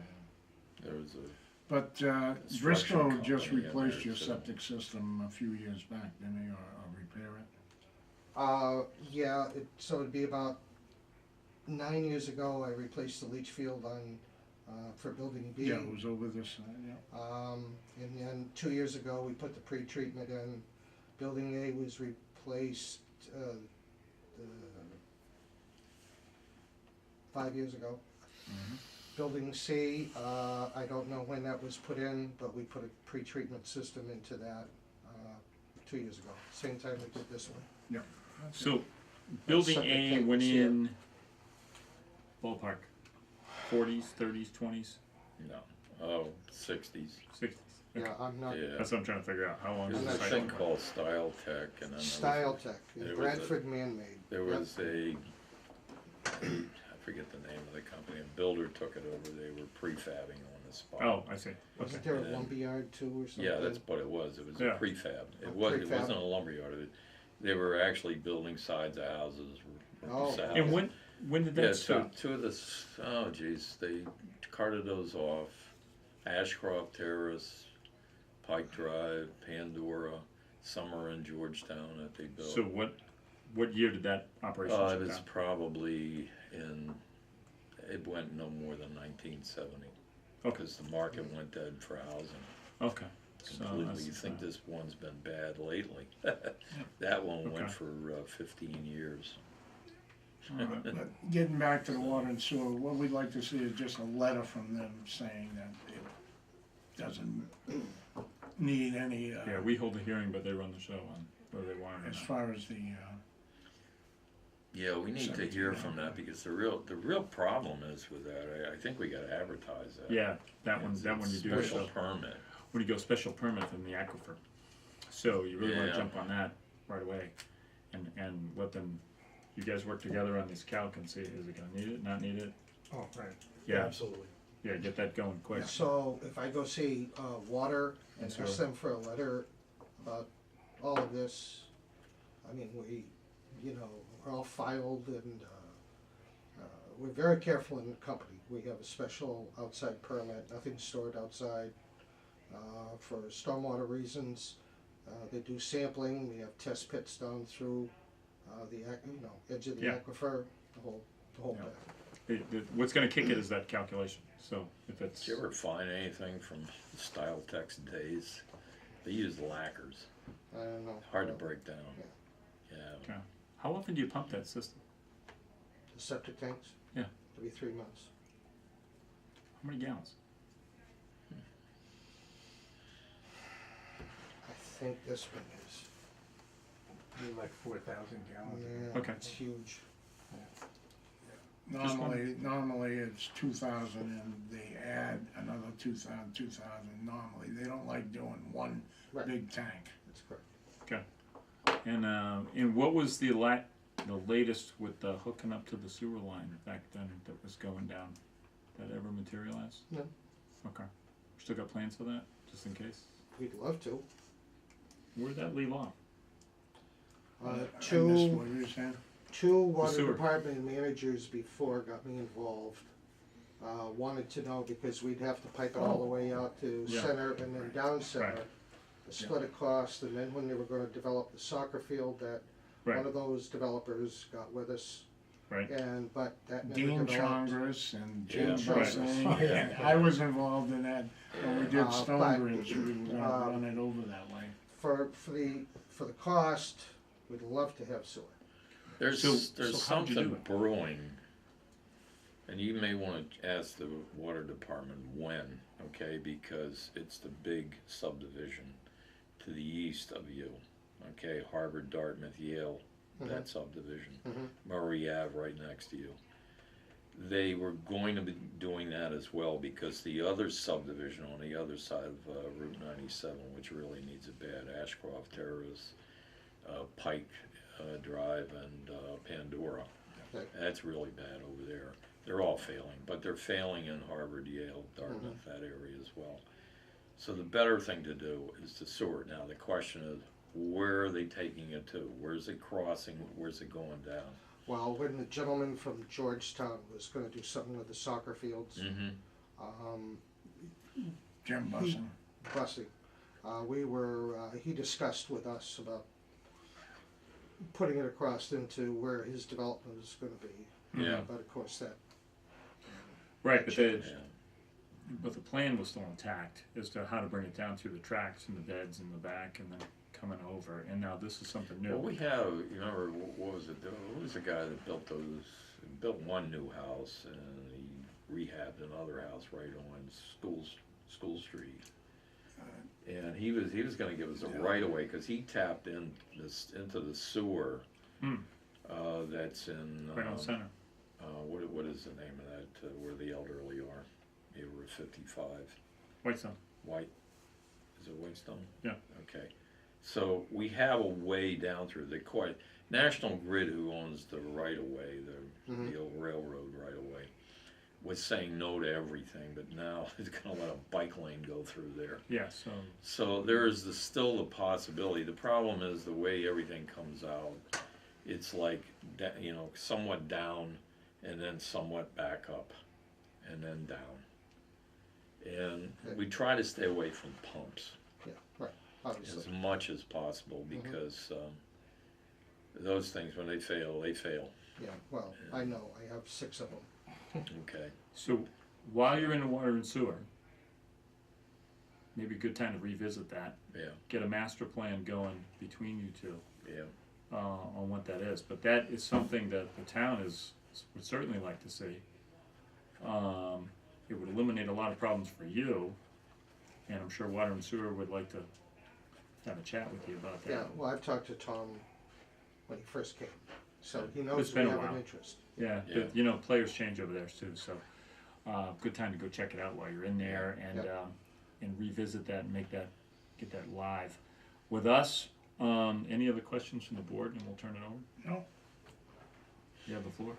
There was a, But construction Briscoe just company in replaced there, your too. septic system a few years back, didn't he, or repair it? yeah, so it'd be about 9 years ago, I replaced the leach field on, for Building B. Yeah, it was over this side, yeah. And then 2 years ago, we put the pre-treatment in. Building A was replaced, 5 years ago. Mhm. Building C, I don't know when that was put in, but we put a pre-treatment system into that, 2 years ago, same time we did this one. So, building Septic A tank went was here. in ballpark 40s, 30s, 20s, no, oh, 60s. 60s. Okay. Yeah, I'm not, Yeah. That's what I'm trying to figure out. How long There's is I'm a the not thing site? called Style Tech, and then there was, Style Tech, there was a- Bradford man-made. there Yep. was I forget the name of the company, a builder took it over, they were prefabbing on the spot. Oh, I see. Okay. Wasn't there a And- lumberyard too or something? Yeah, that's what it was a Yeah. prefab. It A wasn't prefab. a lumberyard. They were actually building sides of houses. Oh. south. And when did that Yeah, stop? two of the, oh geez, they carted those off. Ashcroft Terrace, Pike Drive, Pandora, Summer in Georgetown that they built. So what year did that operation It shut was down? probably it went no more than 1970. Okay. Because the market went dead for housing. Okay. So Completely. that's, You think this one's been bad lately. That one went Okay. for 15 years. All right, but getting back to the water and sewer, what we'd like to see is just a letter from them saying that it doesn't need any, yeah, we hold a hearing, but they run the show on whether they want it or as not. far as the, Yeah, we need to hear from that because the real problem is with that. I think we got to advertise that. Yeah, that one you do. Special So. permit. when you go special permit from the aquifer. So you really wanna Yeah. jump on that right away, and let them, you guys work together on this calc and see, is it gonna need it, not need it? Oh, right. Yeah, Absolutely. yeah, get that going quick. So if I go see, Water and And ask sewer. them for a letter about all of this, I mean, we, you know, we're all filed and, we're very careful in the company. We have a special outside permit, nothing's stored outside, for stormwater reasons. They do sampling, we have test pits down through, edge of the Yeah. aquifer, the whole Yeah. bit. What's gonna kick it is that calculation, so if it's, Did you ever find anything from Style Tech's days? They use lacquers, I don't know. hard to break down. Yeah, okay. How often do you pump that system? The septic tanks? Yeah. Every 3 months. How many gallons? I think this one is, Like 4,000 gallons. yeah, Okay. it's huge. Normally it's 2,000 and they add another 2,000. Normally, they don't like doing one Right. big tank. That's correct. And what was the latest with the hooking up to the sewer line back then that was going down? That ever materialized? No. Okay. Still got plans for that, just in case? We'd love to. Where'd that leave off? I missed Two what you were saying. water sewer. department managers before got me involved, wanted to know because we'd have to pipe it all the way out to Yeah. center and then down center. Right. The split of cost, and then when they were gonna develop the soccer field, that Right. one of those developers got with us. Right. But that never Dean developed. Chongris and Jim Yeah. Bussing, Right. and I was involved in that when we did But, Stonebridge, we were gonna run it over that way. For the cost, we'd love to have sewer. there's So how'd you do something it? brewing, and you may wanna ask the water department when, okay, because it's the big subdivision to the east of you, okay, Harvard, Dartmouth, Yale, that subdivision, Mhm. Murray Ave right next to you. They were going to be doing that as well, because the other subdivision on the other side of Route 97, which really needs it bad, Ashcroft Terrace, Pike Drive, and Pandora. Okay. That's really bad over there. They're all failing, but they're failing in Harvard, Yale, Dartmouth, that area as well. So the better thing to do is to sewer. Now the question is, where are they taking it to? Where's it crossing? Where's it going down? Well, when the gentleman from Georgetown was gonna do something with the soccer fields, Mm-hmm. Jim Bussing. busing, he discussed with us about putting it across into where his development is gonna be. Yeah. But of course that, Right, but Yeah. the plan was still intact as to how to bring it down through the tracks and the beds in the back and then coming over, and now this is something new. Well, we have, you remember, what was it, who was the guy that built built one new house and he rehabbed another house right on School Street. And he was gonna give us a right of way, cause he tapped into the sewer, Hmm. that's in, Right on center. what is the name of that, where the elderly are, over 55? Whitestone. White, is it Whitestone? Yeah. Okay, so we have a way down through National Grid, who owns the right of way, the old railroad right of way, was saying no to everything, but now it's gonna let a bike lane go through there. Yeah, So there is still the possibility. The problem is the way everything comes out, it's like, somewhat down and then somewhat back up and then down. And we try to stay away from pumps yeah, right, obviously. as much as possible, because those things, when they fail, they fail. Yeah, well, I know, I have 6 of them. Okay. so while you're in the water and sewer, maybe a good time to revisit that, Yeah. get a master plan going between you two. Yeah. On what that is, but that is something that the town would certainly like to see. It would eliminate a lot of problems for you, and I'm sure Water and Sewer would like to have a chat with you about that. Yeah, well, I've talked to Tom when he first came, so he It's knows we been a have an while. interest. Yeah, Yeah. but players change over there too, so good time to go check it out while you're in there, and Yeah. and revisit that and get that live. With us, any other questions from the board, and we'll turn it over? No. You have the floor.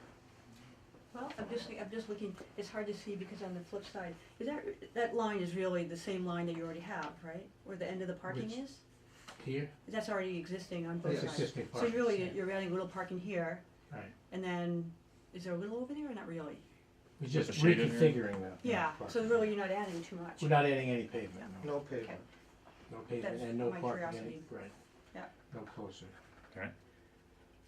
Well, I'm just looking, it's hard to see because on the flip side, that line is really the same line that you already have, right? Where the end of the parking Which- is? Here, That's already existing on both it's sides. existing So parking. really, you're adding a little parking here, Right, and then, is there a little over there or not really? we're just the shade in here? reconfiguring that. Yeah, so really you're not adding too much. We're not adding any pavement, no. No pavement. No pavement That's and no my parking, any, curiosity. right. Yeah. No closer.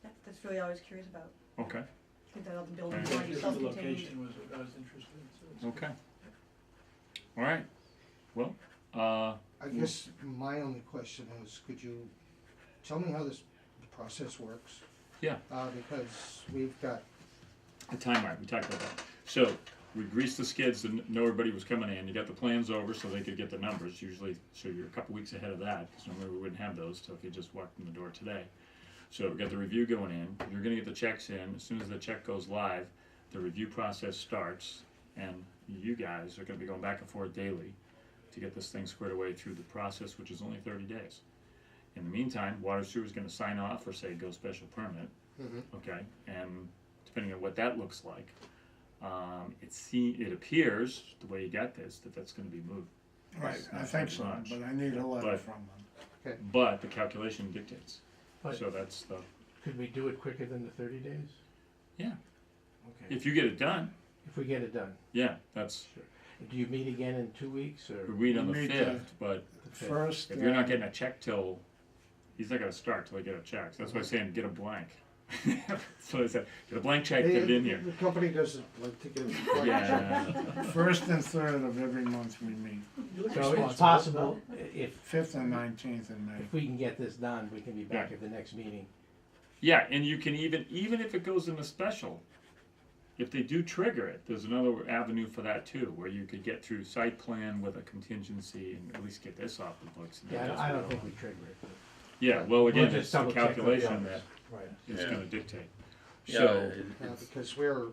That's really all I was curious about. Okay. I think that all the buildings Right. are already self-contained. was what I was interested in. Okay. All right. Well, I guess my only question is, could you tell me how the process works? Yeah. Because we've got, the timeline, we talked about that. So, we greased the skids to know everybody was coming in. You got the plans over so they could get the numbers, usually, so you're a couple weeks ahead of that, because normally we wouldn't have those till if you just walked in the door today. So we got the review going in, you're gonna get the checks in, as soon as the check goes live, the review process starts, and you guys are gonna be going back and forth daily to get this thing squared away through the process, which is only 30 days. In the meantime, Water Sewer's gonna sign off or say go special permit, okay, and depending on what that looks like, it appears, the way you got this, that that's gonna be moved. Right, It's I not think very so, much. but I need a letter But- from them. But the calculation dictates, But so that's the, could we do it quicker than the 30 days? yeah, Okay, if you get it done, if we get it done. yeah, that's, Sure. Do you meet again in 2 weeks, or? we meet on the We meet 5th, but the fifth? First, if you're not getting a check till, he's not gonna start till I get a check, so that's why I'm saying get a blank. So I said, get a blank check, get it in here. the company doesn't like to give. Yeah, first and third of every month we meet, So it's possible, if, 5th and 19th in May. if we can get this done, we can be back Yeah. at the next meeting. yeah, and you can even if it goes in a special, if they do trigger it, there's another avenue for that too, where you could get through site plan with a contingency and at least get this off the books. and then Yeah, just I go don't think on. we trigger it. but- Yeah, well, again, We'll it's just the double check with the calculation that others. Right. is Yeah. gonna dictate. Yeah, So, Because we're,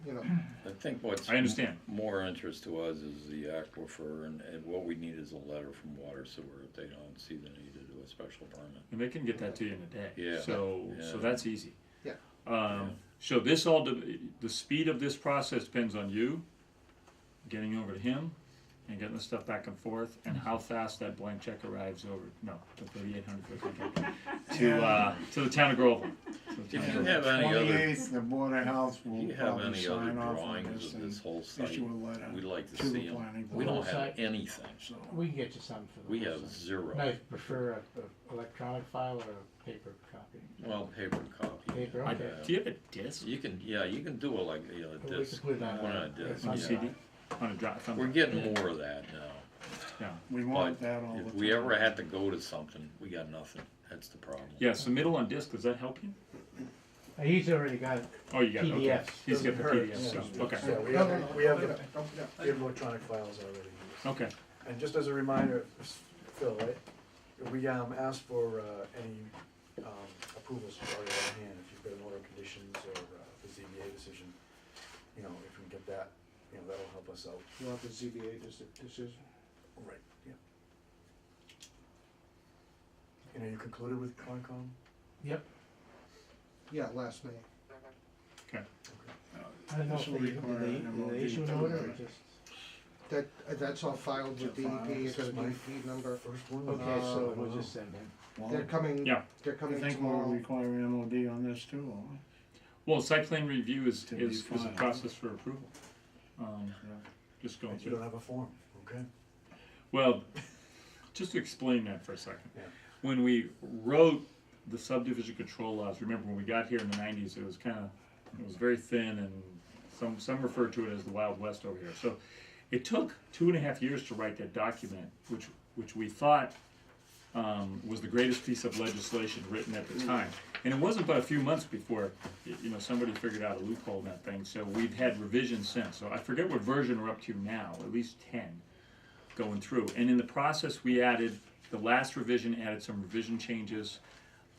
you know, I think what's I understand. more interest to us is the aquifer, and what we need is a letter from Water Sewer if they don't see the need to do a special permit. and they can get that to you in a day. Yeah. So Yeah. that's easy. Yeah. So this the speed of this process depends on you, getting over to him, and getting the stuff back and forth, and how fast that blank check arrives over, no, the 3,800 to the town of Groveland. To the If town of you Groveland. have any other, 28th, the Board of Health do will you have probably any other sign off on drawings this of this and whole site? issue a letter We'd like to to the see them. planning We board. don't have anything. So, We can get you some for the. We have website. zero. No, you prefer a electronic file or a paper copy? Well, paper copy. Paper, I- okay. Do you have a disc? You can, yeah, you can do it like, you know, Well, we this, can put it on one a- on a disc, On a yeah. CD? On a drive? We're getting more of that now. Yeah. we But want that all the time. if we ever had to go to something, we got nothing. That's the problem. Yeah, submittal on disc, does that help you? He's already got, Oh, you got it, okay. PDFs. He's got the Doesn't hurt. PDF stuff, Yeah, okay, we No, have, no, no, we have, don't get it, don't get it. we have electronic files already. okay. And just as a reminder, Phil, right, we asked for any approvals already on hand, if you've got an order of conditions or the ZBA decision, you know, if we can get that, you know, that'll help us out. You want the ZBA decision? Right, yeah. And are you concluded with Concom? Yeah, last May. I don't know if This they, will did require they, an did MOD they issue an too, order or right? just? That's all filed with It's a DEP, file. it's got a This is my DEP number. First one? Okay, so I don't we'll know. just send him. Well, They're coming, Yeah. they're I coming think we'll tomorrow. require an MOD on this too, won't we? Well, site plan review is To be a filed. process for approval. Just going But you through. don't have a form, okay? Well, just to explain that for a second. Yeah. When we wrote the subdivision control laws, remember when we got here in the 90s, it was very thin, and some refer to it as the Wild West over here. So it took 2.5 years to write that document, which we thought was the greatest piece of legislation written at the time. And it wasn't but a few months before, somebody figured out a loophole in that thing. So we've had revisions since. So I forget what version we're up to now, at least 10 going through. And in the process, we added, the last revision added some revision changes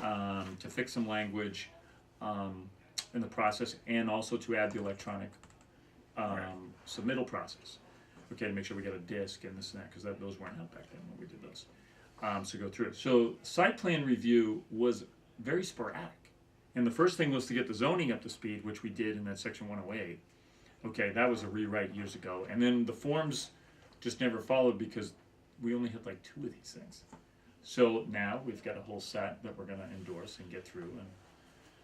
to fix some language in the process, and also to add the electronic submittal process. okay, to make sure we got a disc and this and that, cause those weren't out back then when we did those. So go through it. So site plan review was very sporadic. And the first thing was to get the zoning up to speed, which we did in that section 108. Okay, that was a rewrite years ago. And then the forms just never followed because we only had like 2 of these things. So now we've got a whole set that we're gonna endorse and get through,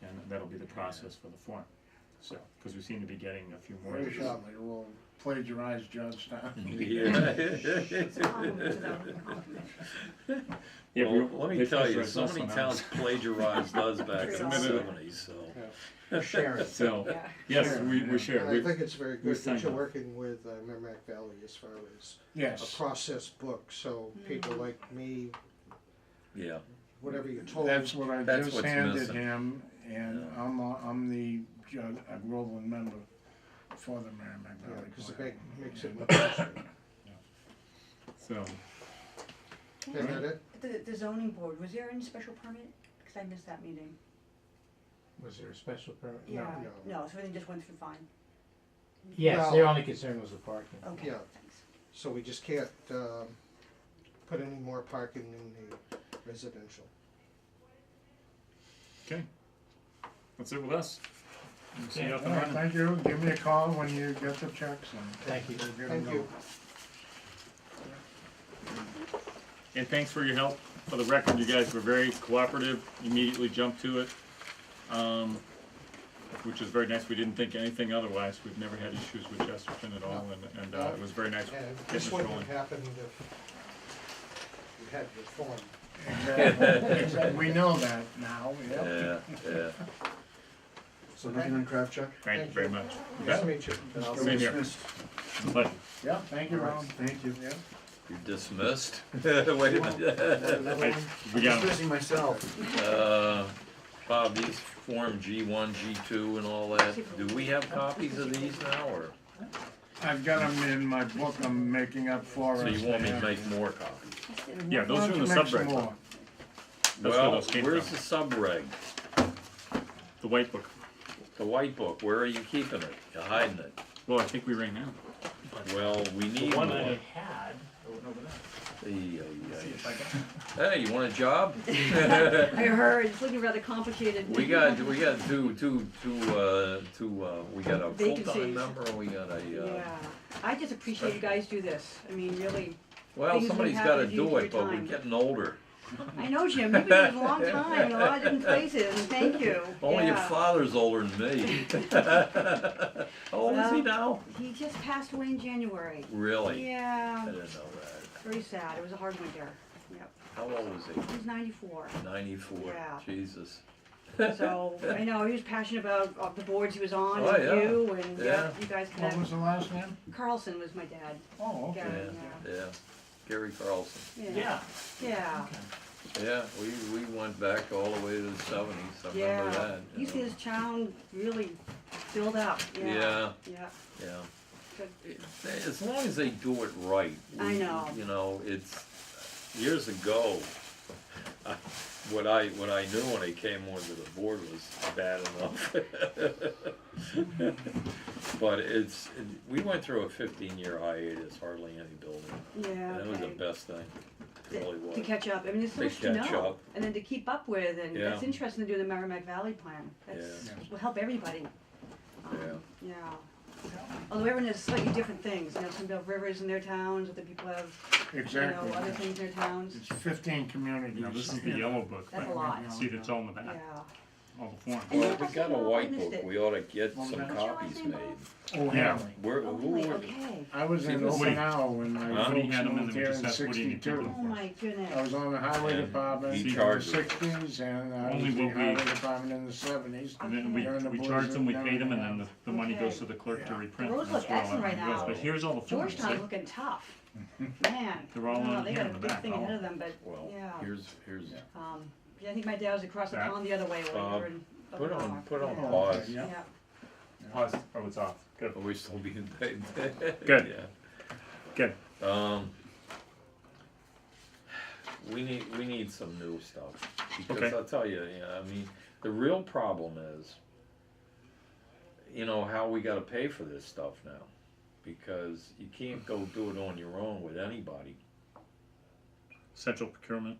and that'll be the process for the form. So, because we seem to be getting a few more of Very these. shortly, we'll plagiarize Georgetown. Yeah, Well, we- let me they tell you, plagiarized so us many on that towns one. plagiarized us back in the True. '70s, so. Sharon. So, Yeah. yes, Sure, we yeah. share. I We- think it's very we good signed that you're up. working with Merrimack Valley as far as a Yes, process book, so people like me, Yeah, whatever you're told. that's what I That's just what's handed missing. him, and Yeah. I'm the a Groveland member for the Merrimack Yeah, Valley. because Plan. it makes it much easier. So, Is that it? The zoning board, was there any special permit? Because I missed that meeting. Was there a special permit? Yeah, no. no, so everything just went through fine. Yes, Well- their only concern was the parking. Okay, Yeah. thanks. So we just can't put any more parking in the residential. okay. That's it with us. We'll see you up All and right, running. thank you, give me a call when you get the checks and. Thank you. we'll get 'em Thank you. And thanks for your help. For the record, you guys were very cooperative, immediately jumped to it, which was very nice. We didn't think anything otherwise. We've never had issues with Chesterton at all, and it was very nice And getting this us wouldn't rolling. have happened if we had reform. Exactly. We know that now, yeah, yeah. So nothing on craft check? Thank you very much. You Nice to bet. meet you. Then I'll Same be here. dismissed. Pleasure. Yeah, thank you, Ron. Thank you. Yeah. You're dismissed? Wait a minute. Another Hey, one? we got 'em. Dismissing myself. Bob, these Form G1, G2 and all that, do we have copies of these now, or, I've got them in my book I'm making up for us. so you want me to have. make more copies? Yeah, those Why are don't in the you make some subreg. more? That's where Well, those came where's from. the subreg? The white book. The white book, where are you keeping it? You're hiding it? Well, I think we ran out. Well, we need more. had. Ay, Hey, you want a job? I heard, it's looking rather complicated. We got two, we got a Vacancies. full-time member, and we got a, Yeah, I just appreciate you guys do this. I mean, really, well, things somebody's happen gotta if you do take your it, but we're time. getting older. I know, Jim, you've been here a long time in a lot of different places, and thank you. Only your Yeah. father's older than me. How old is he now? He just passed away in January. Really? I Yeah, didn't know that. very sad. It was a hard winter. Yep. How old was he? He was 94. 94. Yeah. Jesus. So, I know, he was passionate about the boards he was on, Oh, and yeah. you, and Yeah. yeah, you guys What connect. was the last name? Carlson was my dad. Oh, okay. Gary, Yeah. Gary Carlson. Yeah. Yeah. Yeah, we went back all the way to the 70s. I remember Yeah. that. You see this town really build up. Yeah. Yeah. Yeah. Good. As long as they do it right. I know. You know, it's years ago. What I knew when I came onto the board was bad enough. But we went through a 15-year hiatus, hardly any building. Yeah. And it was the okay. best thing. It really was. To catch up. I mean, there's so To much to catch know, up. and then to keep up with, and Yeah. it's interesting to do the Merrimack Valley plan. That's Yeah. will help everybody. Yeah. Yeah. Although everyone has slightly different things. You know, some have rivers in their towns, other people have Exactly. other things in their towns. It's 15 communities. No, this is the yellow book. That's a lot. See, it's all in the back, Yeah. all the forms. And Well, then if we also, got a you know, I white missed book, it. we ought to get What was some that? copies made. Oh, Yeah. Hanley. Where, Oh, who my, were, okay. I was in See, Woody. Okinawa when Huh? my Woody folks had 'em and moved we here just in asked Woody and he took 'em. '62. Oh my goodness. I was on the highway And department he in the charged us. '60s, and I Only was the what we- highway department in the '70s. And then During the we Blues charge them, we and pay them, and then everything. the money Okay. goes to the clerk to Yeah. reprint. The roads and that's look where all excellent that right money goes. now. But here's all the forms, Georgetown's see? looking tough. Man. They're all No, on they here got in a the big back, thing all. ahead of them, but well, yeah. here's, Yeah, I think my dad was across the That? pond the other way when we were in. put on Yeah. pause. Yeah. Yeah. Pause. Oh, it's off. Good. Are we still being paid? Good. Yeah. Good. We need some new stuff, because Okay. I'll tell you, I mean, the real problem is, how we gotta pay for this stuff now. because you can't go do it on your own with anybody. Central procurement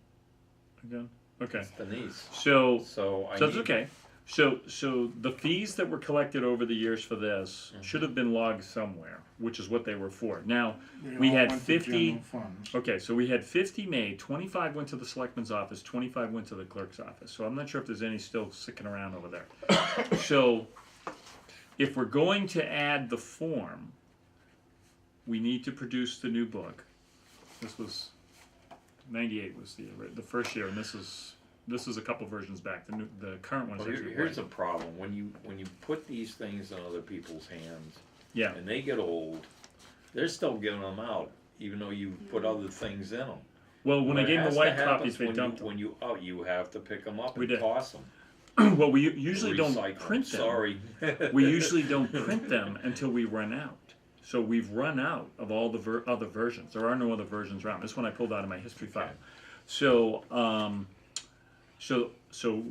again? Okay. It's Denise. So So I So it's need- okay. So the fees that were collected over the years for this should have been logged somewhere, which is what they were for. Now, They we all had went to 50 general funds. okay, so we had 50 made, 25 went to the selectman's office, 25 went to the clerk's office. So I'm not sure if there's any still sticking around over there. So if we're going to add the form, we need to produce the new book. This was 98 was the first year, and this is a couple versions back. The current one's Well, actually here's the white. problem, when you put these things in other people's hands, Yeah. and they get old, they're still giving them out, even though you put other things in them. Well, when I gave them the white copies, they when dumped When you, oh, you have to pick them up We and did. toss them. them. Well, we usually don't Recycle 'em. print them. Sorry. We usually don't print them until we run out. So we've run out of all the other versions. There are no other versions around. This one I pulled out of my history file. So, so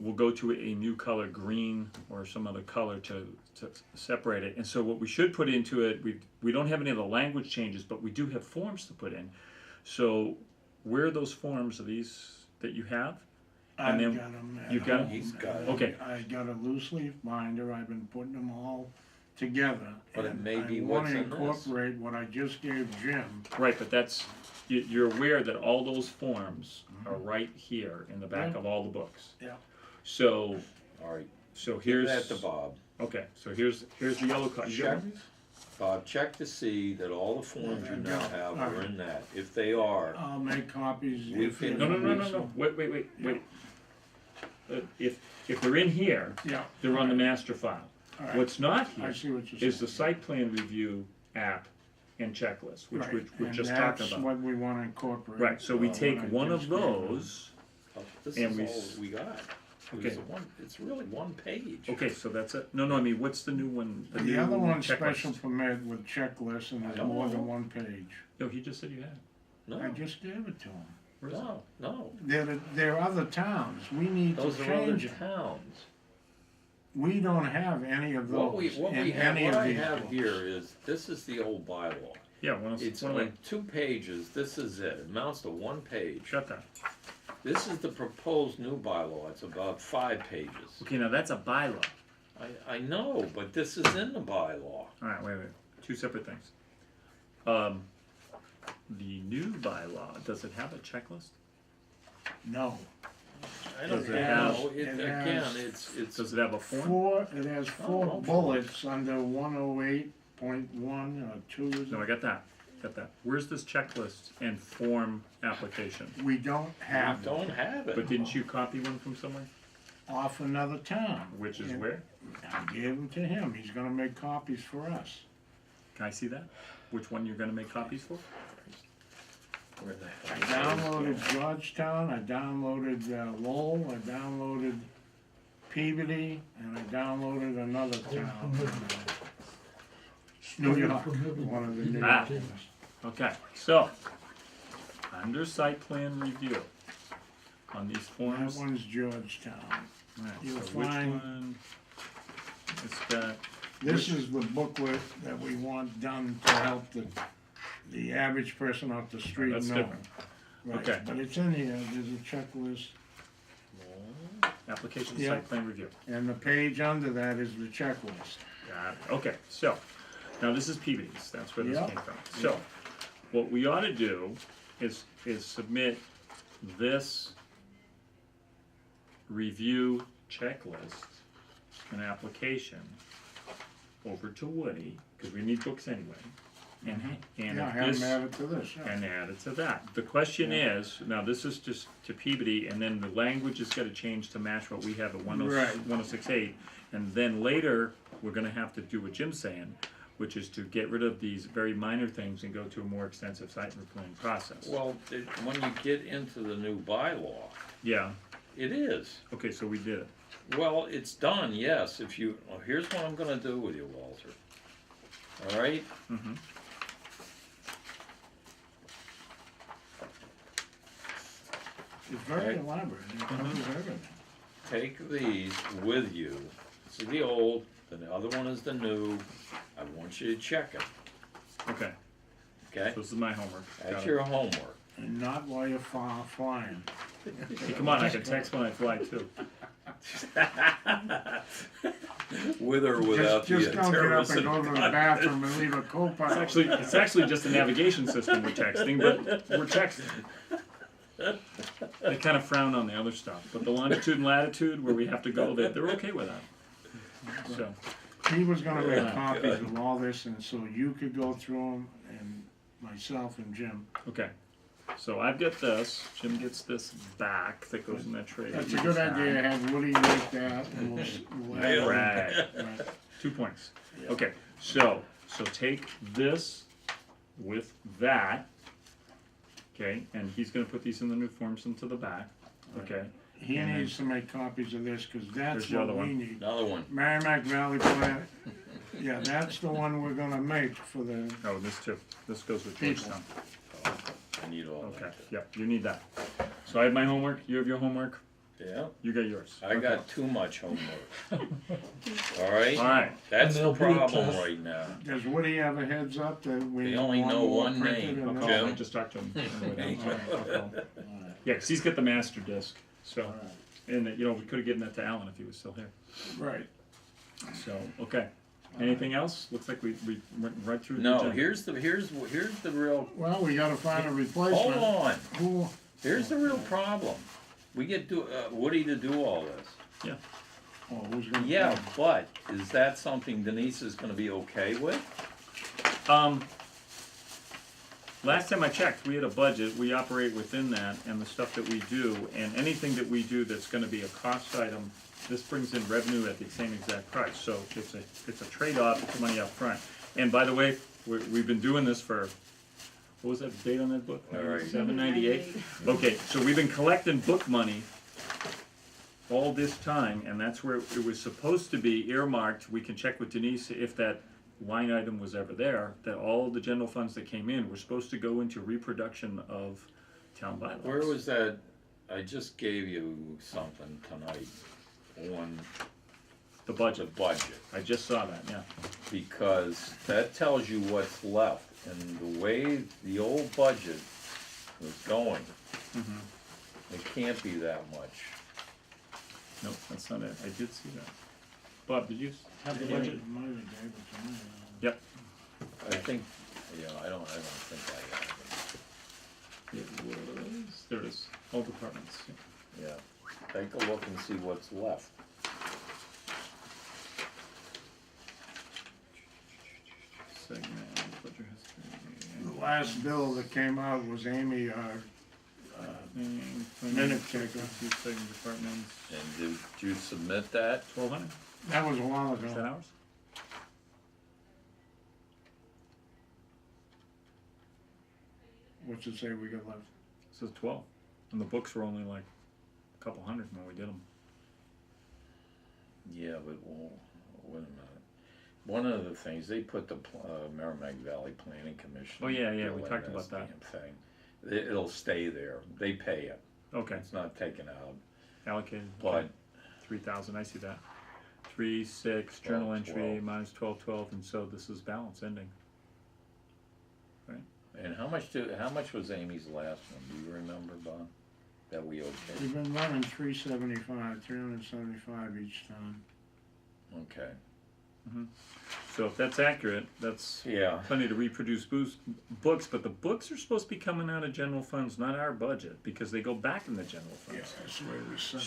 we'll go to a new color, green or some other color to separate it. And so what we should put into it, we don't have any of the language changes, but we do have forms to put in. So where are those forms? Are these that you have? I've then got 'em at you got 'em? home. He's got 'em. Okay. I got a loose leaf binder, I've been putting them all together. But it and may be I what's wanna in this. incorporate what I just gave Jim. Right, but that's, you're aware that all those forms are right here in the back Yeah. of all the books. Yeah. So, All right, so give here's, that to Bob. okay, so here's the yellow card. You got Check, one of these? Bob, check to see that all the forms you now have are in that. If they are, I'll make copies. We if can- you No, wait. If they're in here, Yeah. they're on the master file. All right. What's not I here see what you're saying. is the site plan review app and checklist, which Right, we're and just talking that's about. what we wanna incorporate. Right, so we take what I one of just gave him. those, this And is we all s- we got. Okay. It's really one page. okay, so that's it. No, I mean, what's the new one? The new other one's checklist? special permit with checklist and I there's don't more know. than one page. No, he just said you had. No, I just gave it to him. Where is it? no, They're other towns, we need to those are other change it. towns. We don't have any of What we those have, in any what of I these have books. here is, this is the old bylaw. Yeah, one of It's one of my, on 2 pages, this is it, it amounts to 1 page. got that. This is the proposed new bylaw, it's about 5 pages. Okay, now that's a bylaw. I know, but this is in the bylaw. All right, wait. Two separate things. The new bylaw, does it have a checklist? No. I Does don't it know, have- it, it again, has- it's, Does it have a form? It has Oh, four no. bullets under 108.1 or 2. No, I got that. Where's this checklist and form application? We don't have we don't have it. But didn't you copy one from somewhere? off another town. Which is And where? I gave them to him, he's gonna make copies for us. Can I see that? Which one you're gonna make copies for? Where the I hell is downloaded this? Georgetown, I downloaded Lowell, I downloaded Peabody, and I downloaded another town. New York, one of the New Ah. York ones. Okay, so, under site plan review, on these That forms. one's Georgetown. Alright, you'll so which find- one? It's got, This is the booklet that we want done to help the average person off the street That's know. different. Right, Okay. but it's in here, there's a checklist, application Yeah. site plan review. and the page under that is the checklist. Got it. Okay, so, now this is Peabody's, that's where this Yeah. came from. So, what we ought to do is submit this review checklist and application over to Woody, because we need books anyway. And Yeah, I if have this, them added to this, yeah. and add it to that. The question is, now this is just to Peabody, and then the language has gotta change to match what we have at Right. 1068. And then later, we're gonna have to do what Jim's saying, which is to get rid of these very minor things and go to a more extensive site planning process. Well, when you get into the new bylaw, Yeah, it is. okay, so we did it. Well, it's done, yes, if you, well, here's what I'm gonna do with you, Walter. All right? Mhm. It's very Right. elaborate, it covers everything. Take these with you. This is the old, the other one is the new. I want you to check it. Okay, okay? so this is my homework. That's Got it. your homework. And not while you're flying. Hey, come on, I can text when I fly too. With or without Just the don't get up terrorist. and go to the bathroom and leave a co-pilot. It's actually just a navigation system we're texting, but we're texting. They kind of frown on the other stuff, but the longitude and latitude where we have to go, they're okay with that. So, He was gonna make Yeah. copies of all this, and so you could go through them, and myself and Jim. okay. So I've got this, Jim gets this back that goes in that tray. that That's you a good just had. idea, have Woody make that, and we'll add it. Right. Right. 2 points. Okay, so take this with that, okay, and he's gonna put these in the new forms into the back, okay? He And then- needs to make copies of this, cause There's that's the what other we one. need. Another one. Merrimack Valley Plan, yeah, that's the one we're gonna make for the, Oh, this too. This goes with Georgetown. I need all Okay, that. yep, you need that. So I have my homework, you have your homework, Yeah, you got yours. I got too much homework. All right? All right, That's And the there'll be a problem class- right now. does Woody have a heads up that we? We only know more one printed name. and I'll then- call him, I Jim? just talked to him. Okay. I'll call him. Yeah, 'cause he's got the master disc, so, and, you know, we could've given that to Alan if he was still here. Right. So, okay. Anything else? Looks like we went right through the No, agenda. here's the real, Well, we gotta find a replacement. hold on, Who, here's the real problem. We get Woody to do all this. oh, who's gonna? Yeah, but is that something Denise is gonna be okay with? Last time I checked, we had a budget, we operate within that, and the stuff that we do, and anything that we do that's gonna be a cost item, this brings in revenue at the same exact price, so it's a trade-off, it's money up front. And by the way, we've been doing this for, what was that date on that book? All right. 798? Okay, so we've been collecting book money all this time, and that's where it was supposed to be earmarked. We can check with Denise if that line item was ever there, that all the general funds that came in were supposed to go into reproduction of town bylaws. Where was that? I just gave you something tonight on The the budget, budget, I just saw that, yeah. because that tells you what's left, and the way the old budget was going, it can't be that much. Nope, that's not it, I did see that. Bob, did you have the Yeah, budget? might have gave it to me. Yep. I think, I don't think I have It was, there it is, all departments. it. Yeah, take a look and see what's left. Segment, budget history. The last bill that came out was Amy, Minute taker. Two segment departments, And did you submit that? 1,200, that was a while is that ago. ours? What's it say we got left? It says 12, and the books were only like a couple hundred when we did them. Yeah, but, well, wait a minute. One of the things, they put the Merrimack Valley Planning Commission. Oh, yeah, we bill in talked this about that. damn thing. It'll stay there, they pay it, Okay, it's not taken out, allocated, but 3,000, I see that. 3, 6, journal 12, entry, 12. minus 12, 12, and so this is balance ending. and how much was Amy's last one, do you remember, Bob? That we okayed? We've been running 375 each time. Okay, So if that's accurate, that's yeah, plenty to reproduce books, but the books are supposed to be coming out of general funds, not our budget, because they go back in the general funds. That's the way we said it.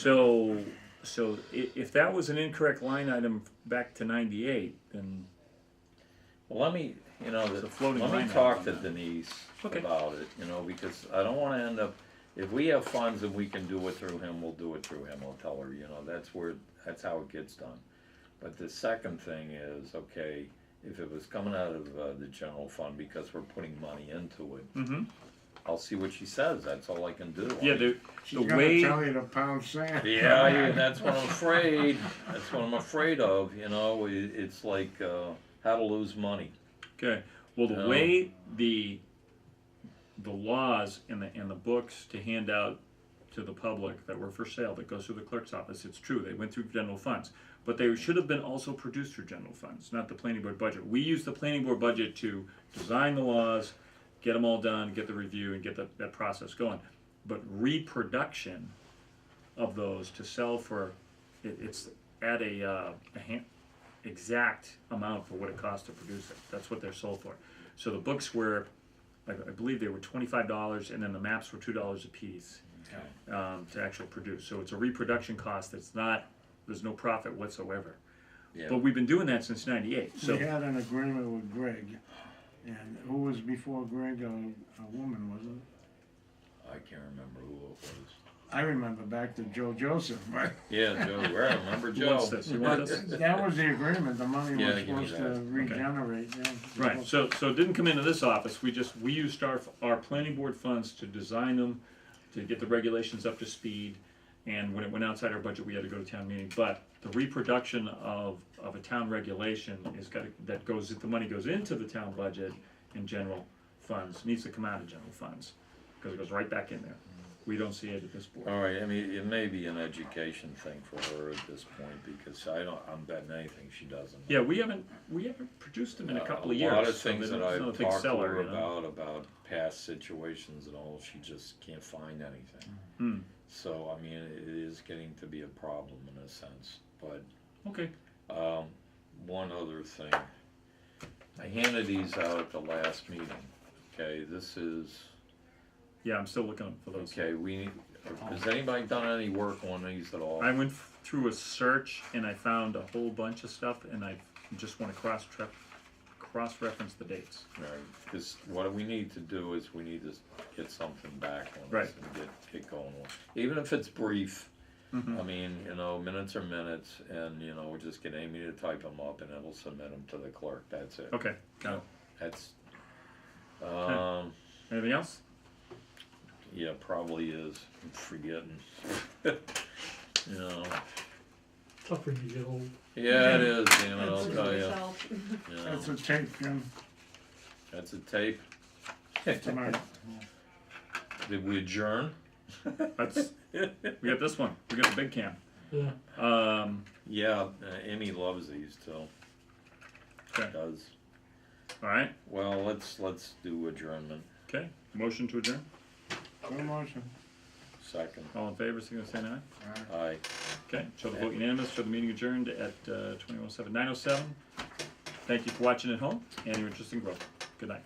So if that was an incorrect line item back to 98, then, well, let me, It's a floating let me line talk item to on that. Denise Okay. about it, because I don't wanna end up, if we have funds and we can do it through him, we'll do it through him, I'll tell her, that's how it gets done. But the second thing is, okay, if it was coming out of the general fund because we're putting money into it, I'll see what she says, that's all I can do. yeah, I mean, She's the gonna way, tell you to pound sand. Yeah, that's what I'm afraid, that's what I'm afraid of, it's like, how to lose money. okay, well, the No. way the laws and the books to hand out to the public that were for sale that goes through the clerk's office. It's true, they went through general funds, but they should have been also produced through general funds, not the planning board budget. We use the planning board budget to design the laws, get them all done, get the review, and get that process going. But reproduction of those to sell for, it's at a exact amount for what it costs to produce it. That's what they're sold for. So the books were, I believe they were $25, and then the maps were $2 a piece to actually produce. So it's a reproduction cost that's not, there's no profit whatsoever. Yeah. But we've been doing that since '98. So We had an agreement with Greg, and who was before Greg? A woman, wasn't it? I can't remember who it was. I remember back to Joe Joseph, but Yeah, Joe, I remember who Joe. wants this? You want this? that was the agreement, the money Yeah, was give me supposed to that. regenerate, yeah. Right, so it didn't come into this office, we used our planning board funds to design them, to get the regulations up to speed, and when it went outside our budget, we had to go to town meeting, but the reproduction of a town regulation the money goes into the town budget in general funds, needs to come out of general funds, because it goes right back in there. We don't see it at this board. All right, I mean, it may be an education thing for her at this point, because I'm betting anything she doesn't. Yeah, we haven't produced them in a couple of years. A lot of so things they're that not I've a big talked to seller, her you know? about past situations and all, she just can't find anything. Hmm. So, I mean, it is getting to be a problem in a sense, but, Okay, one other thing. I handed these out at the last meeting, okay, this is, yeah, I'm still looking for those. okay, has anybody done any work on these at all? I went through a search and I found a whole bunch of stuff, and I just want to cross-reference the dates. Right, because what we need to do is we need to get something back on Right. this and get going on. Even if it's brief, Mhm. I mean, minutes are minutes, and, just get Amy to type them up and it'll submit them to the clerk, that's it. Okay, got it. That's, Anything else? yeah, probably is, I'm forgetting. Tough when you get old. Yeah, it is, I'll That's tell you. yourself. That's a tape, Jim, That's a tape. tonight. Did we adjourn? That's, we got this one, we got the big cam. Yeah. Yeah, Amy loves these too. Okay. Does. Alright, Well, let's do adjournment. okay, motion to adjourn, Good motion. Second. all in favor, signal by saying aye. Aye. Okay, show the vote unanimous, show the meeting adjourned at 9:07. Thank you for watching at home and your interest in growth. Good night.